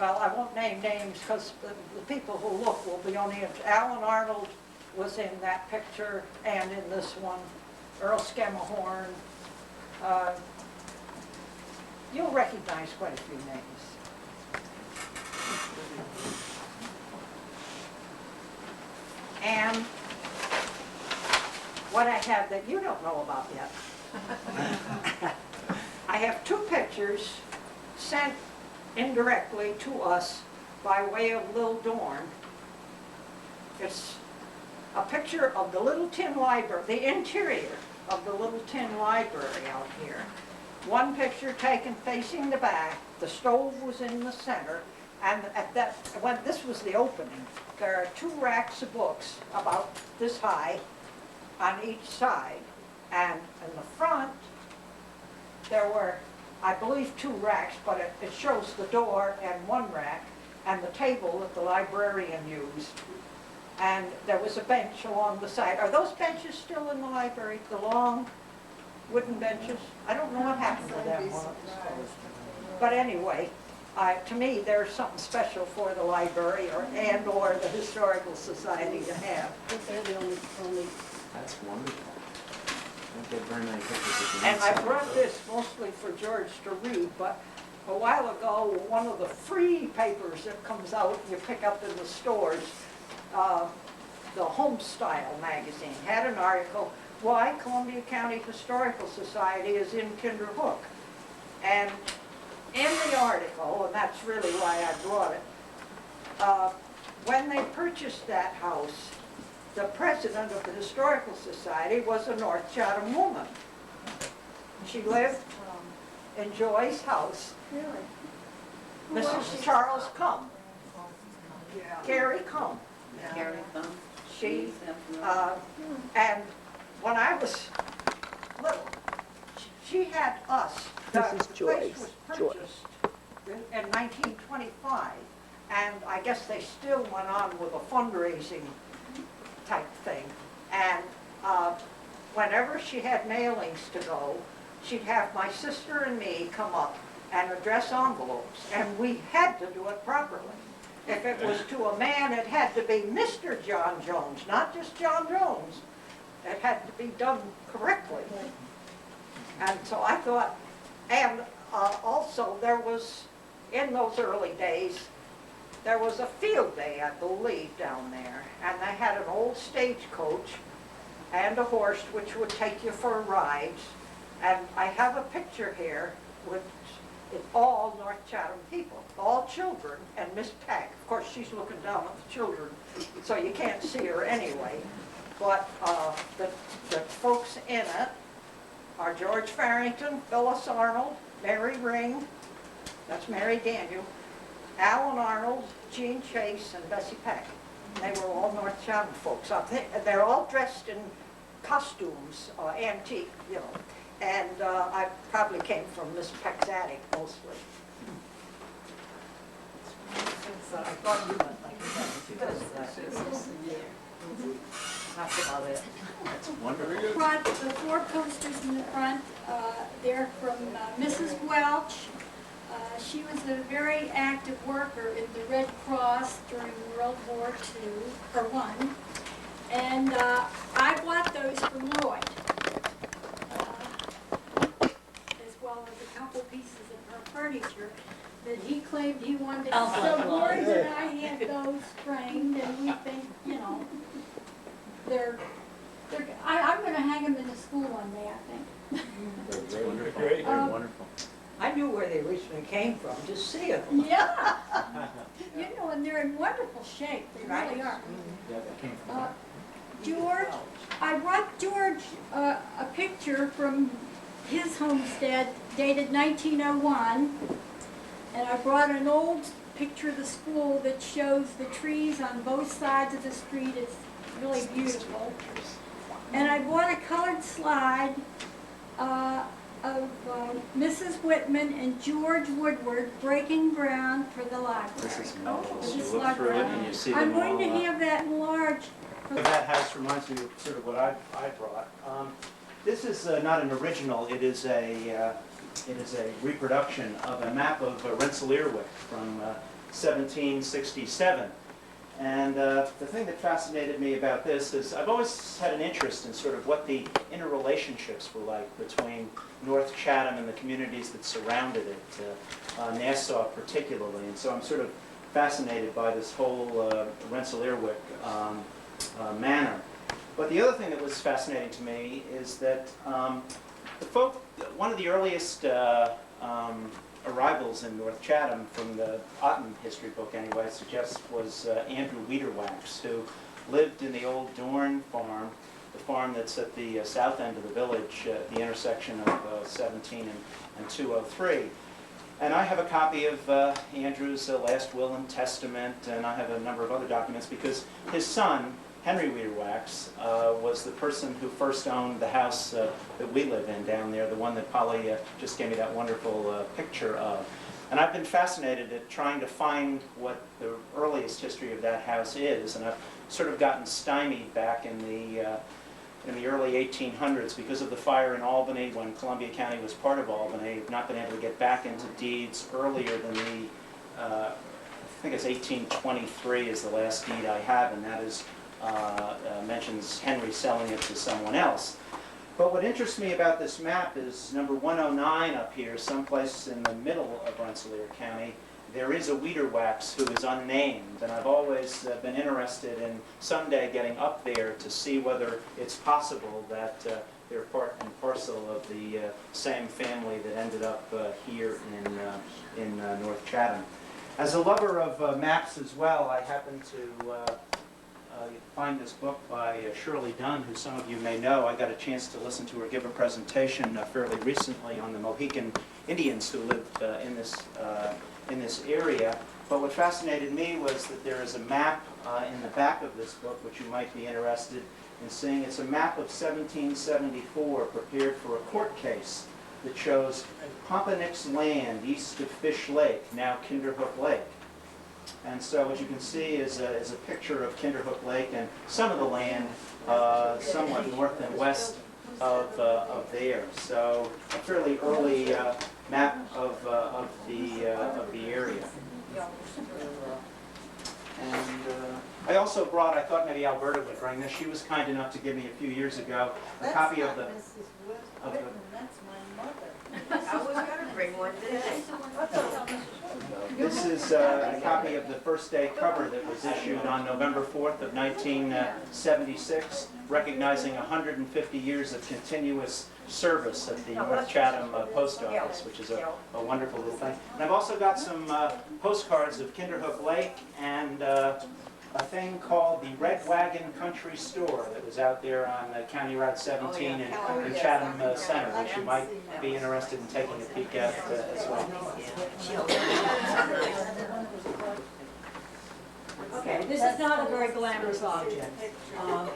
I won't name names because the people who look will be only, Alan Arnold was in that picture and in this one, Earl Skemahorn. You'll recognize quite a few names. And what I have that you don't know about yet, I have 2 pictures sent indirectly to us by way of Lil Dorn. It's a picture of the Little Tin Library, the interior of the Little Tin Library out here. One picture taken facing the back, the stove was in the center, and when this was the opening, there are 2 racks of books about this high on each side, and in the front there were, I believe, 2 racks, but it shows the door and 1 rack and the table that the librarian used. And there was a bench along the side. Are those benches still in the library, the long wooden benches? I don't know what happened to them. But anyway, to me, there's something special for the library or the Historical Society to have. They're the only That's wonderful. Don't get very many pictures of the And I inside. brought this mostly for George to read, but a while ago, one of the free papers that comes out, you pick up in the stores, the Homestyle magazine, had an article, Why Columbia County Historical Society is in Kinderhook. And in the article, and that's really why I brought it, when they purchased that house, the president of the Historical Society was a North Chatham woman. She lived in Joy's house. Really? Mrs. Charles Cum, Carrie Cum. Carry them. She, and when I was little, she had us. The This is place Joyce. was Joyce. purchased in 1925, and I guess they still went on with a fundraising type thing. And whenever she had mailings to go, she'd have my sister and me come up and address envelopes, and we had to do it properly. If it was to a man, it had to be Mr. John Jones, not just John Jones. It had to be done correctly. And so I thought, and also there was, in those early days, there was a field day, I believe, down there. And they had an old stagecoach and a horse which would take you for rides. And I have a picture here with it's all North Chatham people, all children, and Miss Peck. Of course, she's looking down at the children, so you can't see her anyway. But the folks in it are George Farrington, Phyllis Arnold, Mary Ring, that's Mary Daniel, Alan Arnold, Jean Chase, and Bessie Peck. They were all North Chatham folks. I think they're all dressed in costumes, antique, you know. And I probably came from Miss Peck's attic mostly. I thought you meant like that's about it. That's wonderful. Brought the 4 posters in the front. They're from Mrs. Welch. She was a very active worker in the Red Cross during World War II, or I. And I bought those from Lloyd, as well as a couple pieces of her furniture that he claimed he wanted. So Lloyd and I had those framed, and we think, you know, I'm going to hang them in the school one day, I think. They're wonderful. Great. They're wonderful. I knew where they originally came from, just seeing them. Yeah. You know, and they're in wonderful shape. They really are. Yeah, that came from George, I brought George a picture from his homestead dated 1901. And I brought an old picture of the school that shows the trees on both sides of the street. It's really beautiful. And I bought a colored slide of Mrs. Whitman and George Woodward breaking ground for the library. This is marvelous. This You look through it library. and you see I'm them all. going to have that enlarged. That house reminds me of sort of what I brought. This is not an original. It is a reproduction of a map of Rensselaerswyck from 1767. And the thing that fascinated me about this is I've always had an interest in sort of what the interrelationships were like between North Chatham and the communities that surrounded it, Nassau particularly. And so I'm sort of fascinated by this whole Rensselaerswyck manner. But the other thing that was fascinating to me is that one of the earliest arrivals in North Chatham from the Otten history book anyway, I suggest, was Andrew Wiederwax, who lived in the old Dorn farm, the farm that's at the south end of the village at the intersection of 17 and 203. And I have a copy of Andrew's last will and testament, and I have a number of other documents because his son, Henry Wiederwax, was the person who first owned the house that we live in down there, the one that Polly just gave me that wonderful picture of. And I've been fascinated at trying to find what the earliest history of that house is, and I've sort of gotten stymied back in the early 1800s because of the fire in Albany when Columbia County was part of Albany. I've not been able to get back into deeds earlier than the I think it's 1823 is the last deed I have, and that is, mentions Henry selling it to someone else. But what interests me about this map is number 109 up here, someplace in the middle of Rensselaer County. There is a Weederwax who is unnamed, and I've always been interested in someday getting up there to see whether it's possible that they're part and parcel of the same family that ended up here in North Chatham. As a lover of maps as well, I happened to find this book by Shirley Dunn, who some of you may know. I got a chance to listen to her give a presentation fairly recently on the Mohican Indians who lived in this area. But what fascinated me was that there is a map in the back of this book, which you might be interested in seeing. It's a map of 1774 prepared for a court case that shows Pomponick's land east of Fish Lake, now Kinderhook Lake. And so what you can see is a picture of Kinderhook Lake and some of the land somewhat north and west of there. So a fairly early map of the area. And I also brought, I thought maybe Alberta would bring this. She was kind enough to give me a few years ago a copy of the... That's not Mrs. Whitten, that's my mother. I was gonna bring one today. This is a copy of the first day cover that was issued on November 4th of 1976, recognizing 150 years of continuous service at the North Chatham Post Office, which is a wonderful little thing. And I've also got some postcards of Kinderhook Lake and a thing called the Red Wagon Country Store that was out there on County Route 17 in Chatham Center, which you might be interested in taking a peek at as well. Okay, this is not a very glamorous object.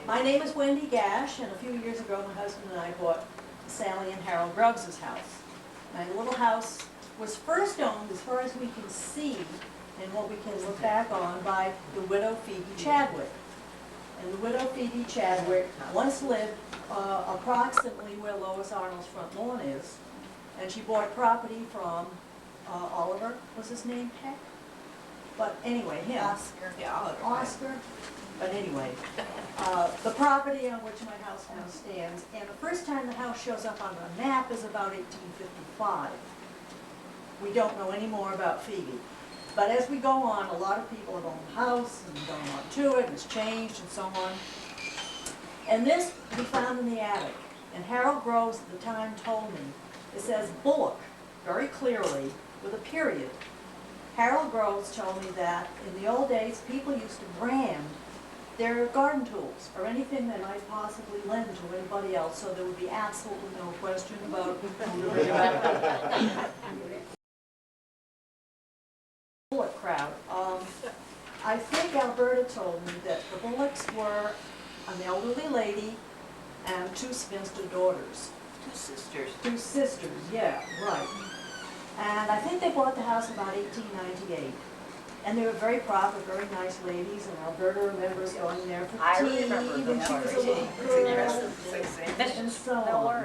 My name is Wendy Gash, and a few years ago my husband and I bought Sally and Harold Grubbs' house. My little house was first owned, as far as we can see, and what we can look back on, by the widow Phoebe Chadwick. And the widow Phoebe Chadwick once lived approximately where Lois Arnold's front lawn is, and she bought property from Oliver, was his name Peck? But anyway, him. Oscar. Yeah, Oliver. Oscar. But anyway, the property on which my house now stands, and the first time the house shows up on the map is about 1855. We don't know any more about Phoebe. But as we go on, a lot of people have owned the house and gone on to it, and it's changed and so on. And this we found in the attic. And Harold Groves at the time told me, it says Bullock, very clearly, with a period. Harold Groves told me that in the old days, people used to brand their garden tools or anything they might possibly lend to anybody else, so there would be absolutely no question about Bullock crowd. I think Alberta told me that the Bullocks were an elderly lady and two spinster daughters. Two sisters. Two sisters, yeah, right. And I think they bought the house about 1898. And they were very proper, very nice ladies, and Alberta remembers going there for tea when she was a little girl, and so on.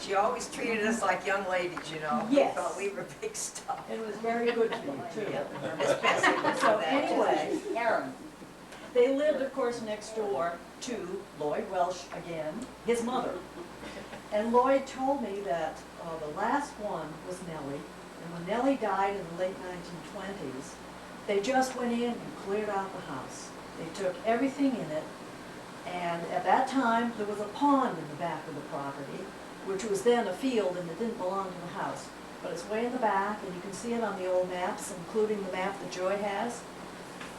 She always treated us like young ladies, you know. Yes. We thought we were big stuff. It was very good to me, too. Especially So anyway, they lived, of course, next door to Lloyd Welsh again, his mother. And Lloyd told me that the last one was Nellie, and when Nellie died in the late 1920s, they just went in and cleared out the house. They took everything in it, and at that time, there was a pond in the back of the property, which was then a field and it didn't belong to the house. But it's way in the back, and you can see it on the old maps, including the map that Joy has.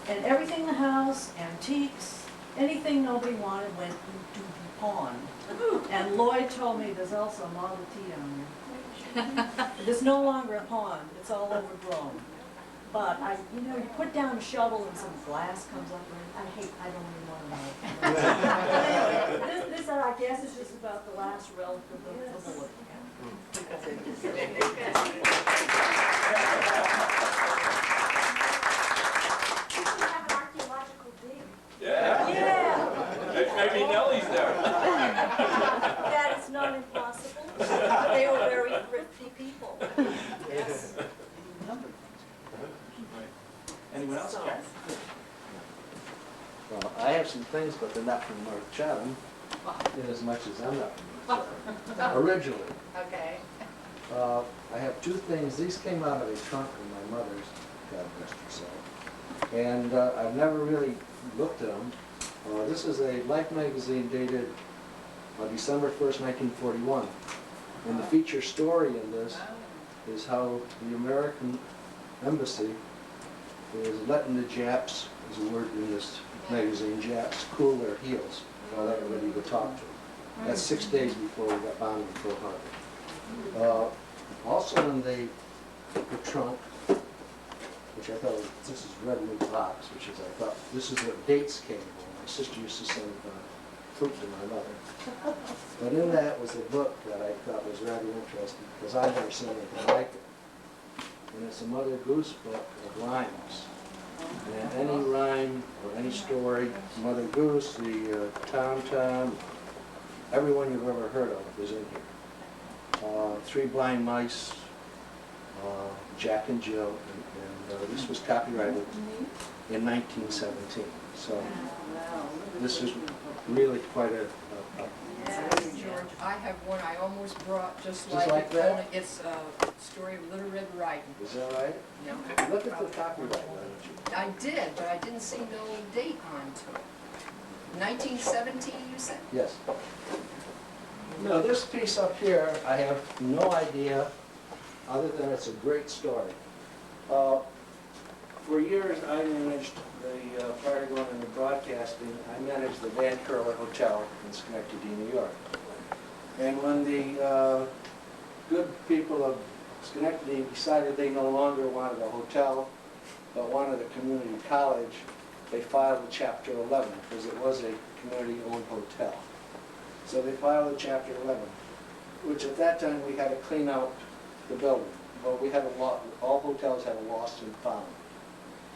And everything in the house, antiques, anything nobody wanted went into the pond. And Lloyd told me there's also a Model T down there. There's no longer a pond, it's all overgrown. But you know, you put down a shovel and some glass comes up, and I don't even want to know. Anyway, this I guess is just about the last relic of the Bullock. Yeah. Yeah. Maybe Nellie's there. That is not impossible. They were very thrifty people. Yes. Jack. Well, I have some things, but they're not from North Chatham, in as much as I'm not from North Chatham. Originally. Okay. I have two things. These came out of a trunk of my mother's, God rest her soul. And I've never really looked at them. This is a Life magazine dated December 1st, 1941. And the feature story in this is how the American embassy is letting the Japs, is a word in this magazine, Japs, cool their heels while they're ready to talk to them. That's 6 days before we got bombed in Pearl Harbor. Also in the trunk, which I thought was, this is red meat box, which is, I thought, this is what dates came home. My sister used to send fruit to my mother. But in that was a book that I thought was rather interesting, because I've never seen anything like it. And it's a Mother Goose book of rhymes. And any rhyme or any story, Mother Goose, the Tom, everyone you've ever heard of is in here. Three Blind Mice, Jack and Jill, and this was copyrighted in 1917. So this is really quite a George, I have one I almost brought just Just like it, that? only it's a story of Little Red Riding. Is that right? No. Look at the copyright, why don't you? I did, but I didn't see no date on to it. 1917, you said? Yes. Now, this piece up here, I have no idea, other than it's a great story. For years, I managed the, prior to going into broadcasting, I managed the Van Curler Hotel in Schenectady, New York. And when the good people of Schenectady decided they no longer wanted a hotel, but wanted a community college, they filed a Chapter 11, because it was a community-owned hotel. So they filed a Chapter 11, which at that time we had to clean out the building. Well, we had a lot, all hotels had a lost and found.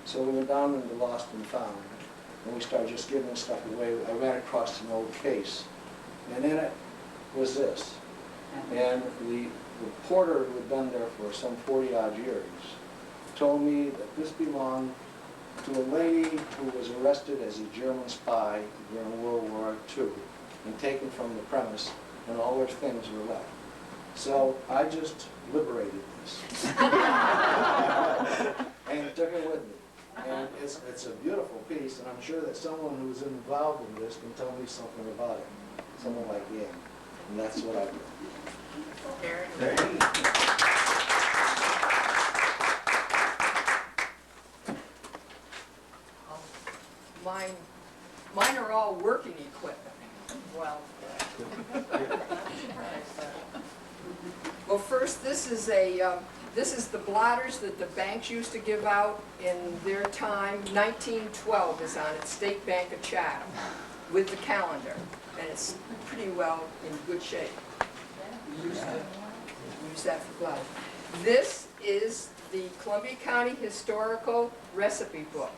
So we went down into lost and found, and we started just giving stuff away. I ran across an old case, and in it was this. And the porter who had been there for some 40-odd years told me that this belonged to a lady who was arrested as a German spy during World War II and taken from the premise, and all her things were left. So I just liberated this and took it with me. And it's a beautiful piece, and I'm sure that someone who's involved in this can tell me something about it. Someone like Ian. And that's what I do. Mine are all working equipment. Well, first, this is the blotters that the banks used to give out in their time. 1912 is on it, State Bank of Chatham, with the calendar, and it's pretty well in good shape. We used to use that for blotters. This is the Columbia County Historical Recipe Book.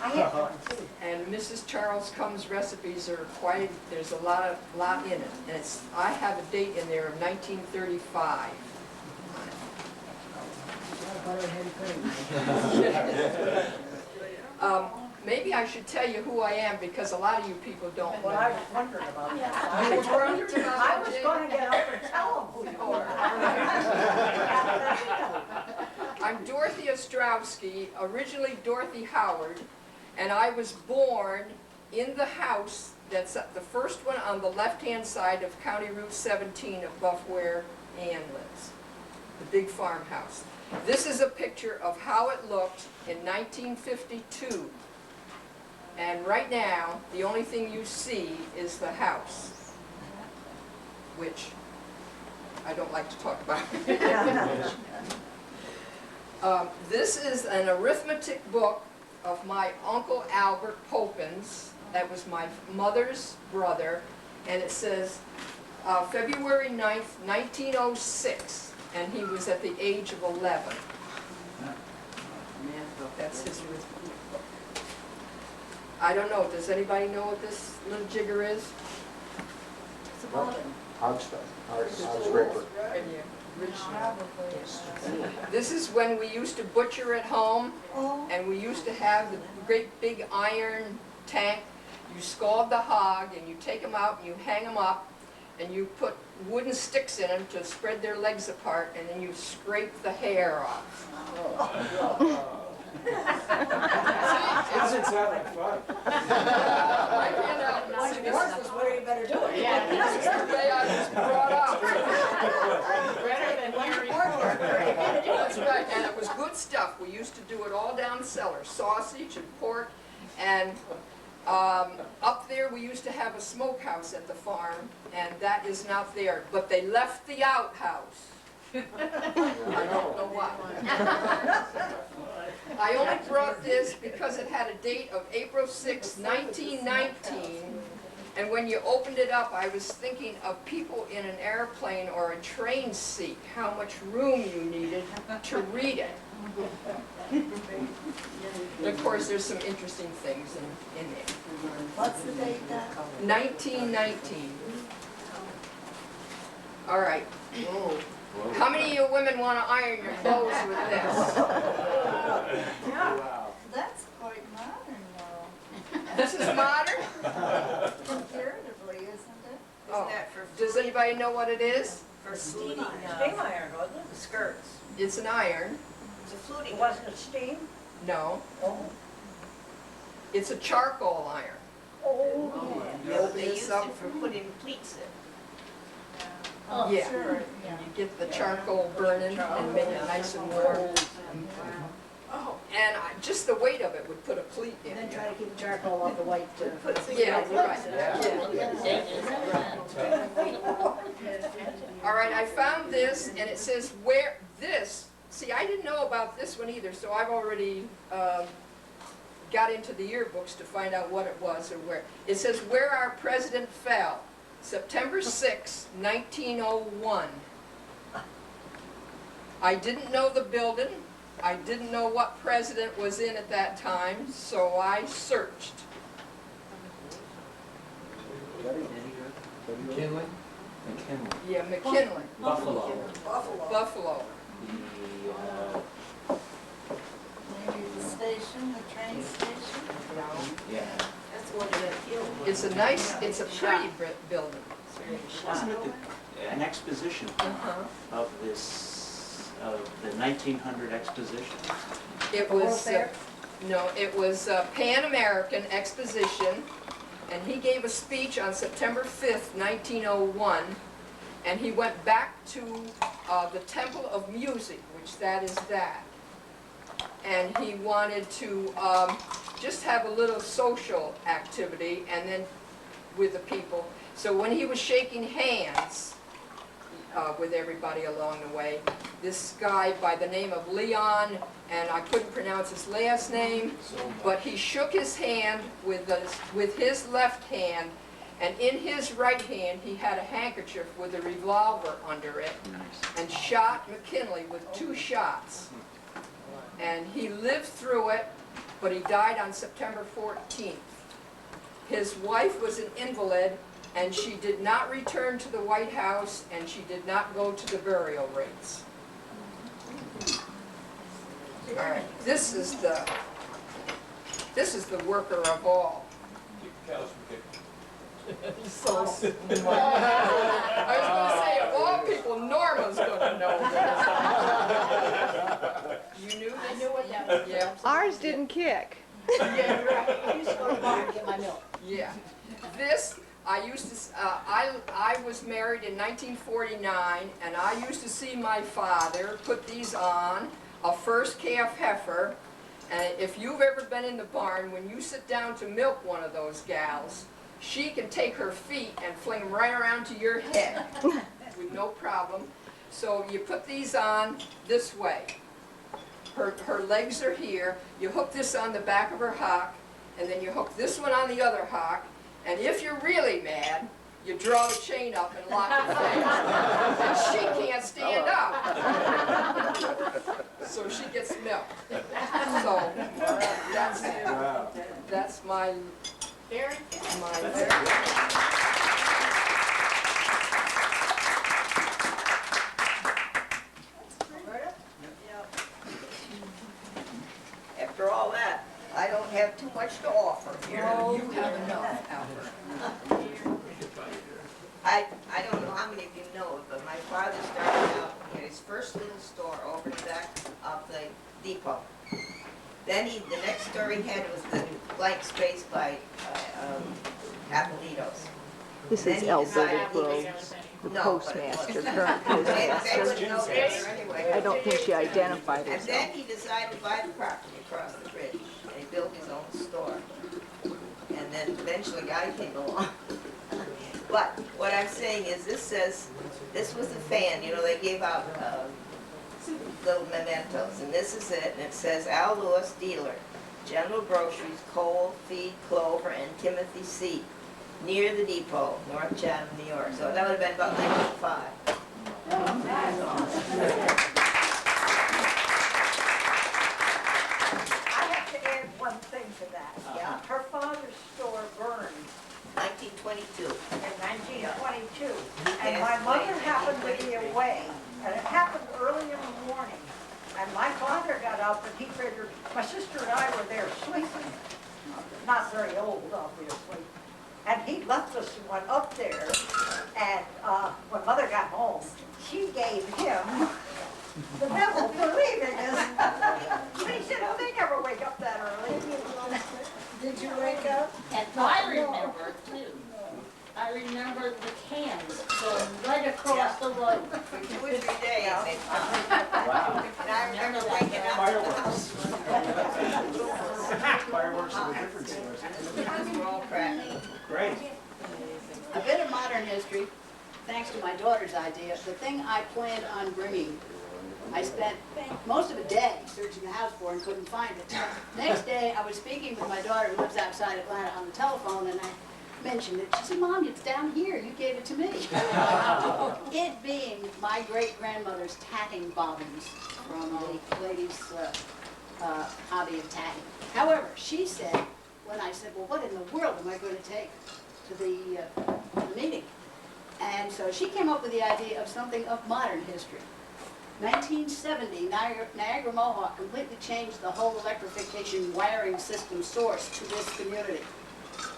I have one too. And Mrs. Charles Cumm's recipes are quite, there's a lot in it. And it's, I have a date in there of 1935. Maybe I should tell you who I am, because a lot of you people don't know. Well, I was wondering about that. You were wondering about I that, was Jane? going to get up and tell them who you were. I'm Dorothy Ostrowski, originally Dorothy Howard, and I was born in the house that's the first one on the left-hand side of County Route 17 above where Ann lives, the big farmhouse. This is a picture of how it looked in 1952. And right now, the only thing you see is the house, which I don't like to talk about. This is an arithmetic book of my Uncle Albert Popins. That was my mother's brother. And it says February 9th, 1906. And he was at the age of 11. That's his arithmetic book. I don't know, does anybody know what this little jigger is? Hog stuff, hog scraper. Right here. This is when we used to butcher at home, and we used to have the great big iron tank. You scald the hog, and you take them out, and you hang them up, and you put wooden sticks in them to spread their legs apart, and then you scrape the hair off. Doesn't sound like fun. Yours was where you better do it. This is the way I was brought up. Better than Harry That's right, and it was good stuff. We used to do it all down cellar, sausage and pork, and up there we used to have a smokehouse at the farm, and that is not there. But they left the outhouse. I don't know why. I only brought this because it had a date of April 6, 1919, and when you opened it up, I was thinking of people in an airplane or a train seat, how much room you needed to read it. And of course, there's some interesting things in there. What's the date then? 1919. All right. How many of you women want to iron your clothes with this? Wow. That's quite modern though. This is modern? Comparatively, isn't it? Oh. Does anybody know what it is? For steam iron. Steam iron, wasn't it? The skirts. It's an iron. It's a fluting. Wasn't it steam? No. Oh. It's a charcoal iron. Oh. You open this up. For putting pleats in. Oh, Yeah. sure, And yeah. you get the charcoal burning and make it nice and warm. Oh, and just the weight of it would put a pleat in. And then try to keep the charcoal off the white. Yeah, right. All right, I found this, and it says where this. See, I didn't know about this one either, so I've already got into the yearbooks to find out what it was or where. It says where our president fell, September 6, 1901. I didn't know the building. I didn't know what president was in at that time, so I searched. McKinley? Yeah, McKinley, Buffalo. Buffalo. Maybe the station, the train station? No. Yeah. That's one of the hill. It's a nice, it's a pretty building. Wasn't it an exposition of the 1900 exposition? It was, no, it was a Pan American Exposition, and he gave a speech on September 5th, 1901, and he went back to the Temple of Music, which that is that. And he wanted to just have a little social activity and then with the people. So when he was shaking hands with everybody along the way, this guy by the name of Leon, and I couldn't pronounce his last name, but he shook his hand with his left hand, and in his right hand he had a handkerchief with a revolver under it, and shot McKinley with 2 shots. And he lived through it, but he died on September 14th. His wife was an invalid, and she did not return to the White House, and she did not go to the burial rites. All right, this is the worker of all. Keep the cows from kicking. So, I was going to say, of all people, Norma's going to know this. You knew this? I knew what that was. Yeah. Ours didn't kick. Yeah, right. I used to go to the bar and get my milk. Yeah. This, I used to, I was married in 1949, and I used to see my father put these on, a first calf heifer, and if you've ever been in the barn, when you sit down to milk one of those gals, she can take her feet and fling them right around to your head with no problem. So you put these on this way. Her legs are here. You hook this on the back of her hock, and then you hook this one on the other hock, and if you're really mad, you draw the chain up and lock her face. And she can't stand up. So she gets milk. So that's my Very too much to offer here. You have enough, Albert. I don't know how many of you know it, but my father started out, he had his first little store over in the back of the depot. Then the next store he had was the blank space by Apolitos. This Then is he Alberta decided he was- Groves, the No, postmaster, but- current They postmaster. wouldn't know that there anyway. I don't think she identified And herself. then he decided to buy the property across the bridge, and he built his own store. And then eventually I came along. But what I'm saying is, this says, this was the fan, you know, they gave out little mementos, and this is it, and it says Al Lewis, dealer, general groceries, coal, feed, clover, and Timothy seed, near the depot, North Chatham, New York. So that would have been about 1905. I have to add one thing to that. Yeah. Her father's store burned 1922. in 1922, He and my passed mother away in happened to be 1923. away, and it happened early in the morning. And my father got up and he figured, my sister and I were there sleeping, not very old, obviously. And he left us and went up there, and when Mother got home, she gave him the devil for leaving us. He said, oh, they never wake up that early. Did you wake up? And I remember too. I remember the cans going right across the road. For 2 or 3 days they found. And I remember waking up in the house. Fireworks are the different stores. And the windows were all cracked. Great. A bit of modern history, thanks to my daughter's idea. The thing I planned on bringing, I spent most of a day searching the house for and couldn't find it. Next day, I was speaking with my daughter who lives outside Atlanta on the telephone, and I mentioned it. She said, Mom, it's down here. You gave it to me. It being my great-grandmother's tatting bobbins from a lady's hobby of tatting. However, she said, when I said, well, what in the world am I going to take to the meeting? And so she came up with the idea of something of modern history. 1970, Niagara Mohawk completely changed the whole electrification wiring system source to this community.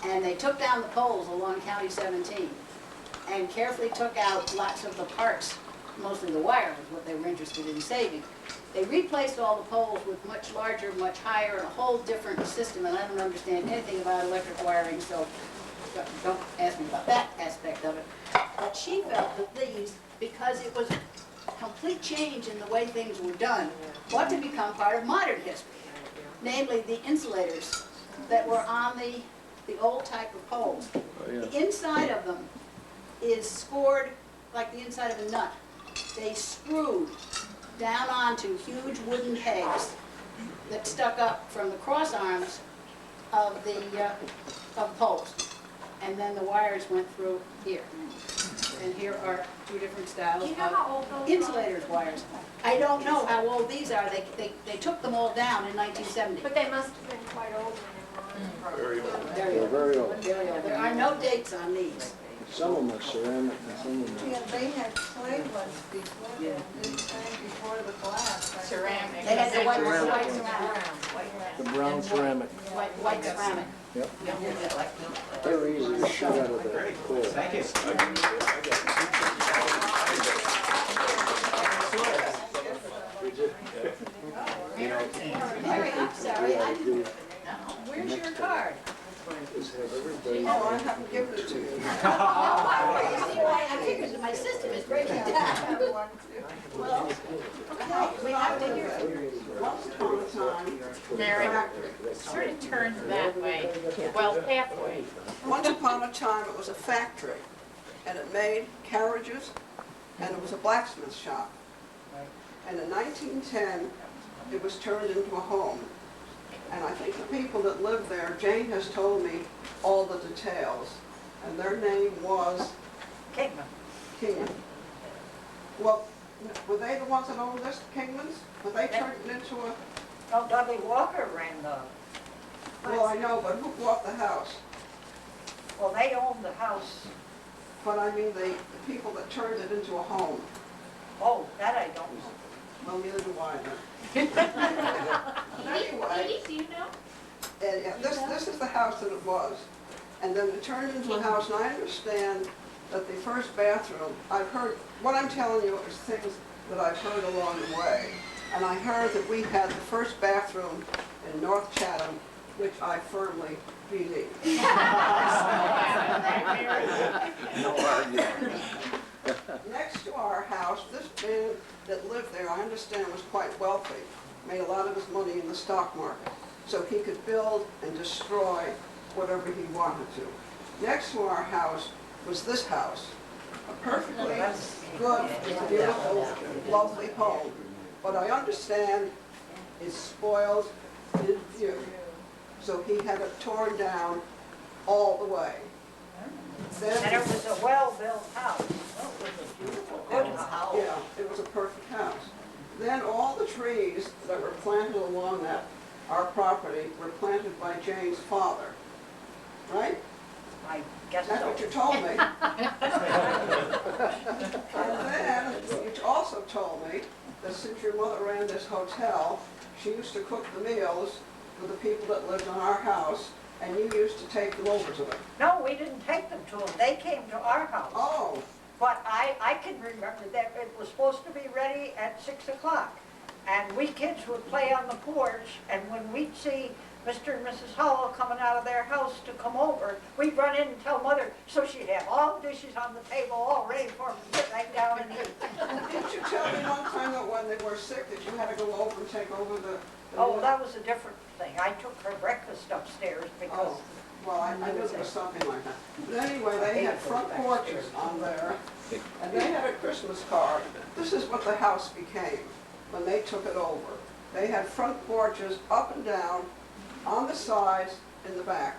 And they took down the poles along County 17 and carefully took out lots of the parts, mostly the wire was what they were interested in saving. They replaced all the poles with much larger, much higher, and a whole different system, and I don't understand anything about electric wiring, so don't ask me about that aspect of it. But she felt that these, because it was a complete change in the way things were done, ought to become part of modern history. Namely, the insulators that were on the old type of poles. The inside of them is scored like the inside of a nut. They screwed down onto huge wooden pegs that stuck up from the cross arms of the poles. And then the wires went through here. And here are 2 different styles Do you know how old of those insulators wires. I don't know how old these are. They took them all down in 1970. But they must have been quite old when Very old. Very They're old. very old. Very old. There are no dates on these. Some of them are ceramic and some of them Yeah, they had clay ones before, Yeah. before the glass. Ceramic. They had the white Ceramic. ceramic. the brown ceramic. White ceramic. Yep. Yeah, like milk. They're easy to shoot out of the core. Thank you. Mary, I'm sorry. Yeah, I do. Where's your card? Just have everybody. Oh, I haven't given it to you. I figured that my system is breaking down. Well, okay, we have to hear it. Once upon a time, Mary, sort of turns that way, well, halfway. Once upon a time, it was a factory, and it made carriages, and it was a blacksmith shop. And in 1910, it was turned into a home. And I think the people that lived there, Jane has told me all the details, and their name was Kingman. Kingman. Well, were they the ones that owned this, Kingman's? Were they turned it into a, No, Dudley Walker ran the, well, I know, but who bought the house? well, they owned the house. But I mean, the people that turned it into a home. Oh, that I don't know. Well, neither do I. Edie, Anyway, do you know? And yeah, this is the house that it was. And then it turned into a house, and I understand that the first bathroom, I've heard, what I'm telling you is things that I've heard along the way. And I heard that we had the first bathroom in North Chatham, which I firmly believe. No argument. Next to our house, this man that lived there, I understand, was quite wealthy, made a lot of his money in the stock market, so he could build and destroy whatever he wanted to. Next to our house was this house, a perfectly good, beautiful, lovely home. But I understand it's spoiled in view, so he had it torn down all the way. And it was a well-built house. It was a beautiful, good house. Yeah, it was a perfect house. Then all the trees that were planted along our property were planted by Jane's father, right? I guess That's so. what you told me. And then, you also told me that since your mother ran this hotel, she used to cook the meals for the people that lived on our house, and you used to take them over to them. No, we didn't take them to them. They came to our house. Oh, But I can remember that it was supposed to be ready at 6 o'clock. And we kids would play on the porch, and when we'd see Mr. and Mrs. Howell coming out of their house to come over, we'd run in and tell Mother, so she'd have all the dishes on the table all ready for them to get right down and eat. didn't you tell me one time that when they were sick that you had to go over and take over the Oh, that was a different thing. I took her breakfast upstairs because... Oh, well, I knew there was something like that. But anyway, they had front porches on there, and they had a Christmas card. This is what the house became when they took it over. They had front porches up and down, on the sides, in the back.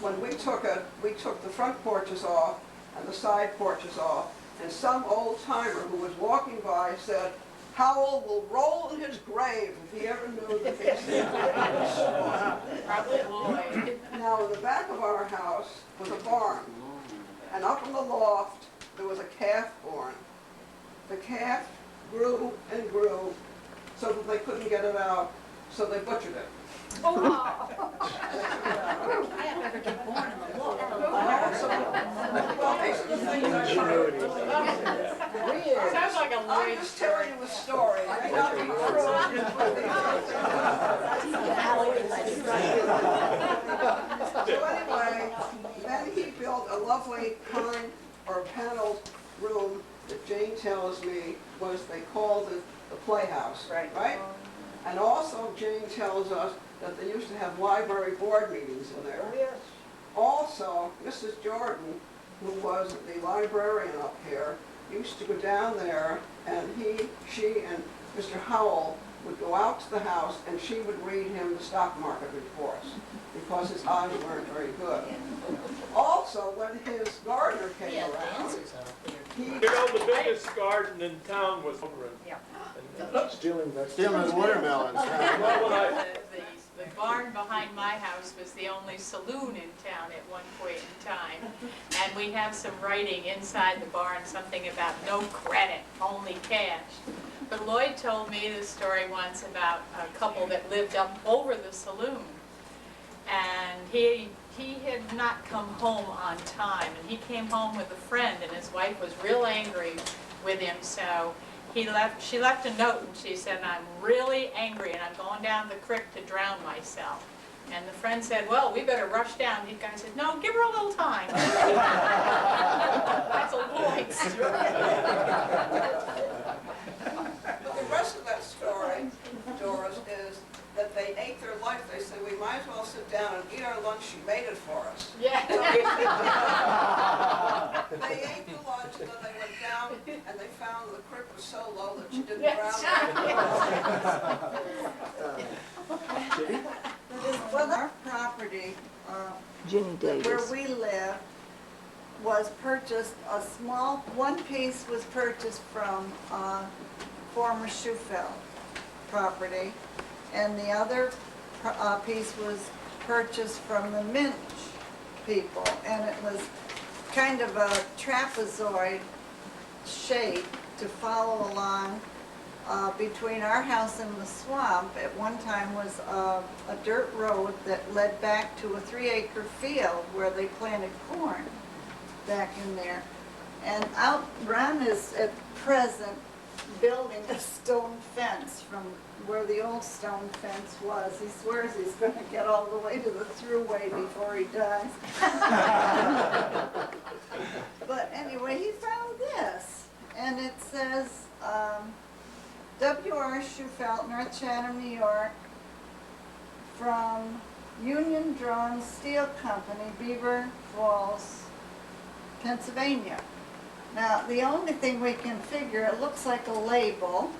When we took it, we took the front porches off and the side porches off, and some old timer who was walking by said, Howell will roll in his grave if he ever knew that these Probably Lloyd. Now, in the back of our house was a barn, and up in the loft, there was a calf born. The calf grew and grew so that they couldn't get it out, so they butchered it. I have never been born in the law. Well, these are the things I've heard. Sounds like a I'm Lloyd just telling you a story. I may not be So anyway, then he built a lovely pine or paneled room that Jane tells me was, they called it the playhouse, right? And also Jane tells us that they used to have library board meetings in there. Oh, yes. Also, Mrs. Jordan, who was the librarian up here, used to go down there, and she and Mr. Howell would go out to the house, and she would read him the stock market reports, because his eyes weren't very good. Also, when his gardener came around, he... You know, the biggest garden in town was over in. Yeah. Stealing the watermelons. Well, when I, The barn behind my house was the only saloon in town at one point in time. And we have some writing inside the barn, something about no credit, only cash. But Lloyd told me this story once about a couple that lived up over the saloon. And he had not come home on time, and he came home with a friend, and his wife was real angry with him, so she left a note, and she said, I'm really angry, and I'm going down the creek to drown myself. And the friend said, well, we better rush down. The guy said, no, give her a little time. That's a Lloyd story. But the rest of that story, Doris, is that they ate their life. They said, we might as well sit down and eat our lunch. She made it for us. Yeah. They ate the lunch, and then they went down, and they found the creek was so low that she didn't drown. Well, our property, Ginny Davis. where we live, was purchased, one piece was purchased from former Shufel property, and the other piece was purchased from the Minch people, and it was kind of a trapezoid shape to follow along between our house and the swamp at one time was a dirt road that led back to a 3-acre field where they planted corn back in there. And out, Ron is at present building a stone fence from where the old stone fence was. He swears he's going to get all the way to the thruway before he dies. But anyway, he found this, and it says, W.R. Schufelt, North Chatham, New York, from Union Drawn Steel Company, Beaver Falls, Pennsylvania. Now, the only thing we can figure, it looks like a label,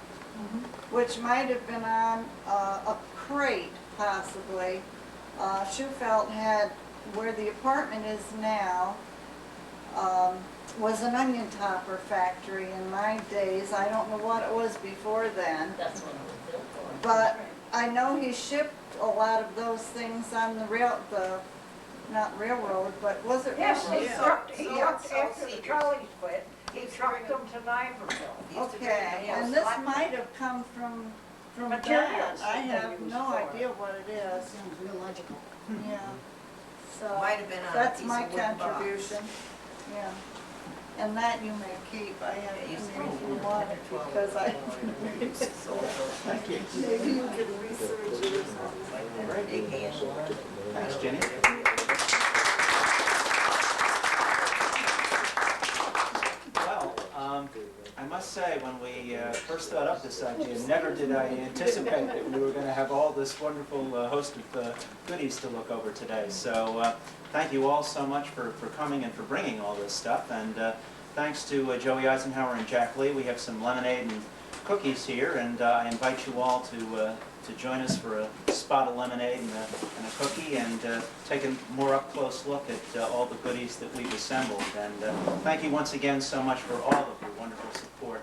which might have been on a crate, possibly. Schufelt had, where the apartment is now, was an onion topper factory in my days. I don't know what it was before then. That's what it was built for. But I know he shipped a lot of those things on the not railroad, but was it? Yes, he railroad? trucked, after the trolleys quit, he trucked them to Niverville. Okay, and this might have come from Materials. that. I have no idea what it is. Sounds real logical. Yeah. So Might have been on a that's piece my of wood box. contribution. Yeah. And that you may keep. I have it in there if you want it because I. Maybe you could research it or something. Big hand. Thanks, Jenny. Well, I must say, when we first thought up this idea, never did I anticipate that we were going to have all this wonderful host of goodies to look over today. So thank you all so much for coming and for bringing all this stuff. And thanks to Joey Eisenhower and Jack Lee. We have some lemonade and cookies here, and I invite you all to join us for a spot of lemonade and a cookie, and take a more up-close look at all the goodies that we've assembled. And thank you once again so much for all of your wonderful support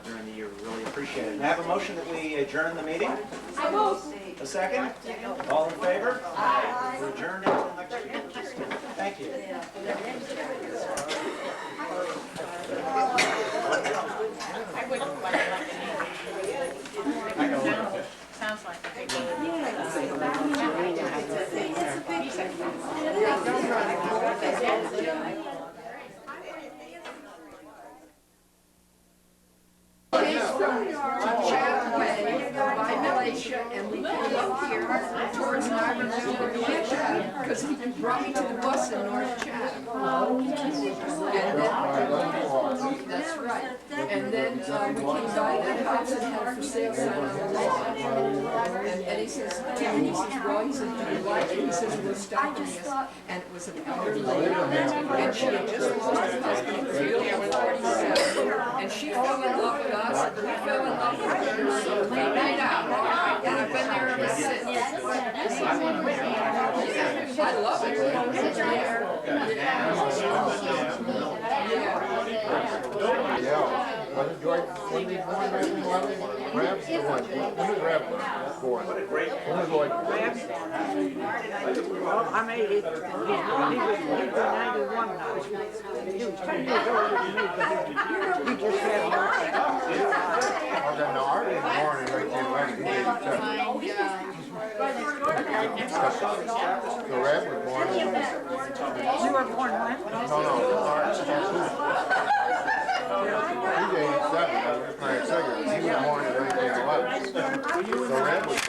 during the year. We really appreciate it. And I have a motion that we adjourn the meeting. A second? All in favor? Aye. We're adjourned until next year. Thank you. I wouldn't quite like it. I know. Sounds like a big He's from Chatham by Malaysia, and we came up here towards Niverville to North Chatham, because he brought me to the bus in North Chatham. And then, that's right. And then we came by that house and had a for sale sign on the wall. And Eddie says, well, he says, do you like it? He says, we're stopping us. And it was an elderly lady, and she had just lost her husband, Bill was 47. And she fell in love with us, and we fell in love with her, so we made out, all right? And I've been there ever since. I love it. Yeah. Wasn't George, when he was born back in 11? Grabs the one. When did Grab born? What a great When was Lloyd born? Well, I'm 80. He was 91 now. He was 10 years older than me, but he just had Okay, now Artie was born in 1911. He was 87. So Red was born in... You were born when? No, Artie. He's 87. I was just trying to tell you. He was born in 1911. So Red was